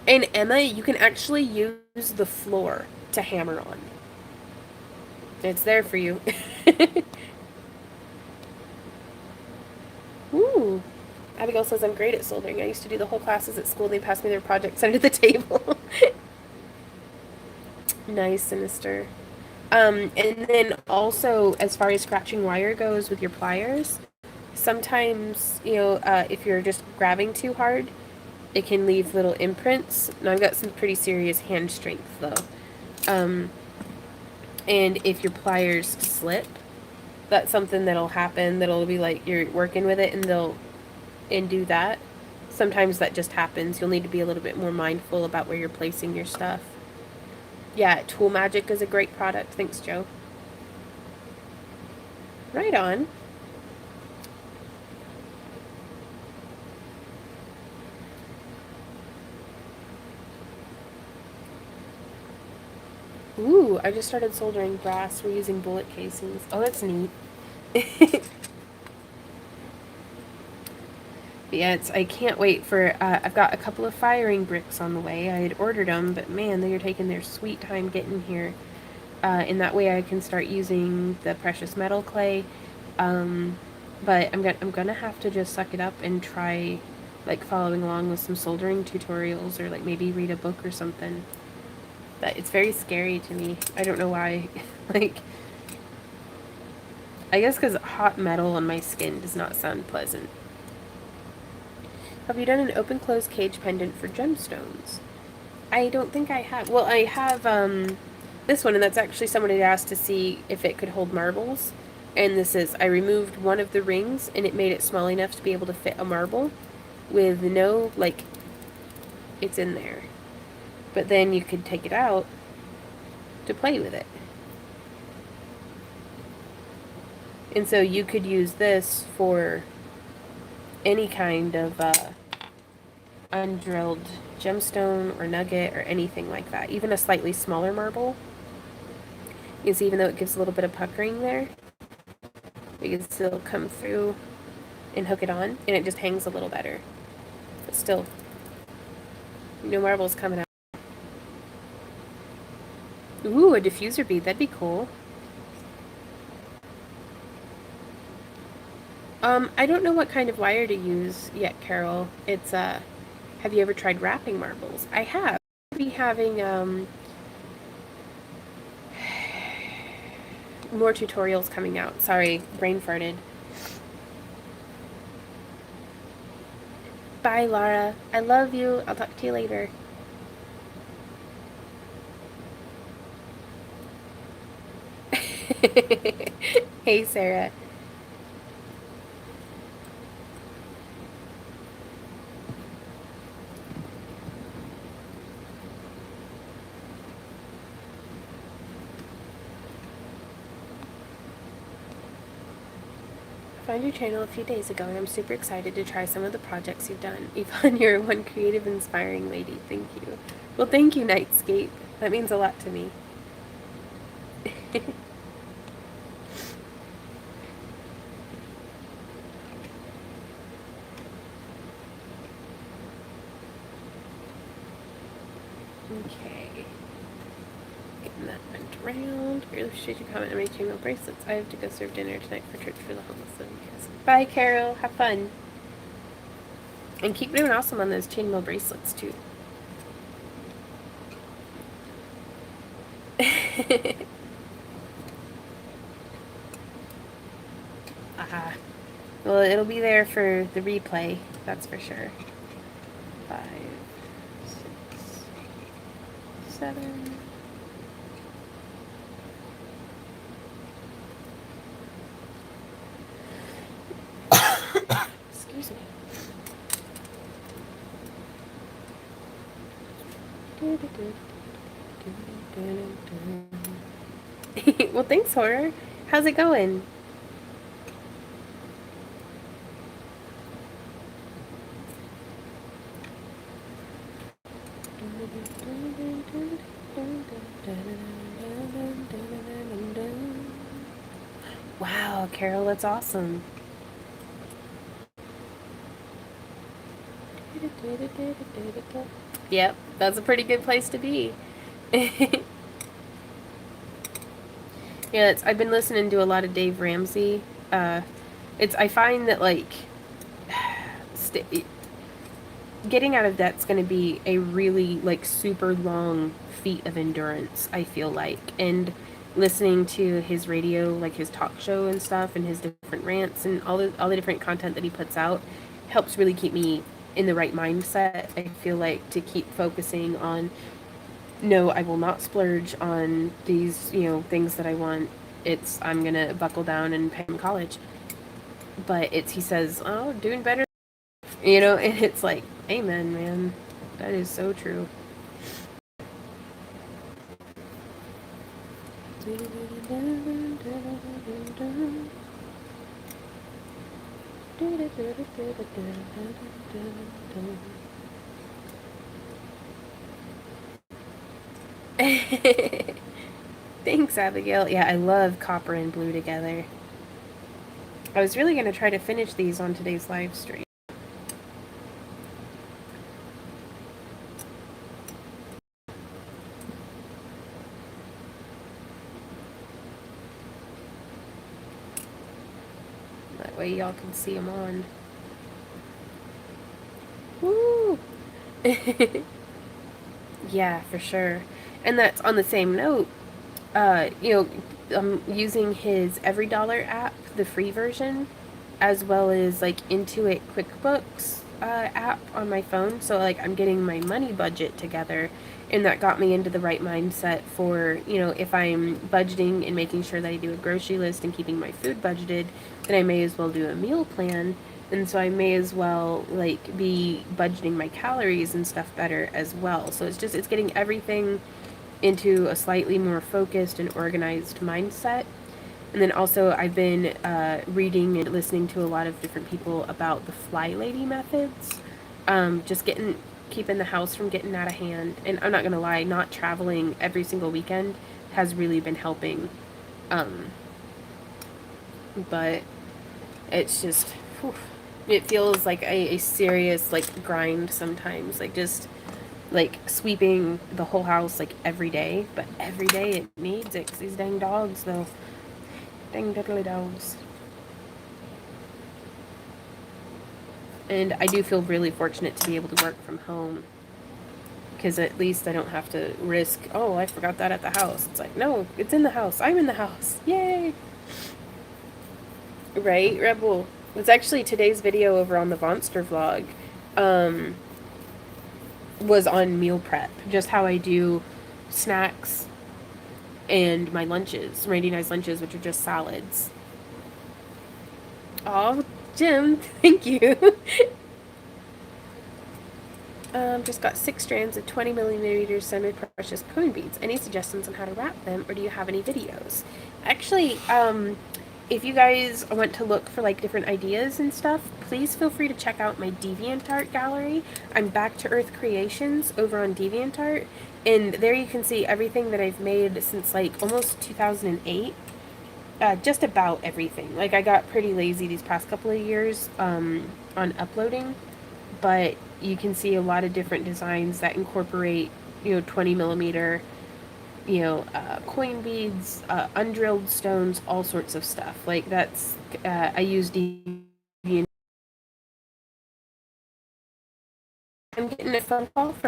A: And Emma, you can actually use the floor to hammer on. It's there for you. Ooh. Abigail says, I'm great at soldering. I used to do the whole classes at school. They passed me their projects under the table. Nice, Sinister. And then also, as far as scratching wire goes with your pliers, sometimes, if you're just grabbing too hard, it can leave little imprints. Now, I've got some pretty serious hand strength, though. And if your pliers slip, that's something that'll happen. That'll be like you're working with it and do that. Sometimes that just happens. You'll need to be a little bit more mindful about where you're placing your stuff. Yeah, Tool Magic is a great product. Thanks, Joe. Right on. Ooh, I just started soldering brass. We're using bullet casings. Oh, that's neat. Yeah, I can't wait for, I've got a couple of firing bricks on the way. I had ordered them, but man, they are taking their sweet time getting here. And that way I can start using the precious metal clay. But I'm gonna have to just suck it up and try, like, following along with some soldering tutorials, or like maybe read a book or something. But it's very scary to me. I don't know why. Like, I guess because hot metal on my skin does not sound pleasant. Have you done an open-close cage pendant for gemstones? I don't think I have. Well, I have this one, and that's actually someone had asked to see if it could hold marbles. And this is, I removed one of the rings, and it made it small enough to be able to fit a marble with no, like, it's in there. But then you could take it out to play with it. And so you could use this for any kind of undrilled gemstone or nugget or anything like that. Even a slightly smaller marble. You see, even though it gives a little bit of puckering there, you can still come through and hook it on, and it just hangs a little better. But still, no marbles coming out. Ooh, a diffuser bead. That'd be cool. I don't know what kind of wire to use yet, Carol. It's, have you ever tried wrapping marbles? I have. I'll be having, more tutorials coming out. Sorry, brain farted. Bye, Laura. I love you. I'll talk to you later. Hey, Sarah. I found your channel a few days ago and I'm super excited to try some of the projects you've done. Yvonne, you're one creative, inspiring lady. Thank you. Well, thank you, Nightscape. That means a lot to me. Okay. Getting that went around. Illustrate your comment on my chainmail bracelets. I have to go serve dinner tonight for church for the homeless. Bye, Carol. Have fun. And keep doing awesome on those chainmail bracelets, too. Ah. Well, it'll be there for the replay, that's for sure. 5, 6, 7. Excuse me. Well, thanks, Horror. How's it going? Wow, Carol, that's awesome. Yep, that's a pretty good place to be. Yeah, I've been listening to a lot of Dave Ramsey. I find that, like, getting out of debt's going to be a really, like, super long feat of endurance, I feel like. And listening to his radio, like his talk show and stuff, and his different rants and all the different content that he puts out helps really keep me in the right mindset. I feel like to keep focusing on, no, I will not splurge on these, things that I want. I'm going to buckle down and pay for college. But he says, oh, doing better, and it's like, amen, man. That is so true. Thanks, Abigail. Yeah, I love copper and blue together. I was really going to try to finish these on today's live stream. That way y'all can see them on. Woo! Yeah, for sure. And that's on the same note. I'm using his EveryDollar app, the free version, as well as like Intuit QuickBooks app on my phone. So like I'm getting my money budget together, and that got me into the right mindset for, if I'm budgeting and making sure that I do a grocery list and keeping my food budgeted, then I may as well do a meal plan. And so I may as well like be budgeting my calories and stuff better as well. So it's getting everything into a slightly more focused and organized mindset. And then also I've been reading and listening to a lot of different people about the fly lady methods. Just keeping the house from getting out of hand. And I'm not gonna lie, not traveling every single weekend has really been helping. But it's just, whew, it feels like a serious like grind sometimes. Like just like sweeping the whole house like every day, but every day it needs it 'cause these dang dogs though. Dang diddly dogs. And I do feel really fortunate to be able to work from home, because at least I don't have to risk, oh, I forgot that at the house. It's like, no, it's in the house. I'm in the house. Yay! Right, Rebel? It's actually today's video over on the Vonster vlog. was on meal prep, just how I do snacks and my lunches, Randy and I's lunches, which are just salads. Oh, Jim, thank you. Just got 6 strands of 20 millimeter semi-precious cone beads. Any suggestions on how to wrap them, or do you have any videos? Actually, if you guys want to look for like different ideas and stuff, please feel free to check out my DeviantArt gallery. I'm Back to Earth Creations over on DeviantArt, and there you can see everything that I've made since like almost 2008. Just about everything. Like I got pretty lazy these past couple of years on uploading, but you can see a lot of different designs that incorporate, 20 millimeter, coin beads, undrilled stones, all sorts of stuff. Like that's, I use Deviant. I'm getting a phone call from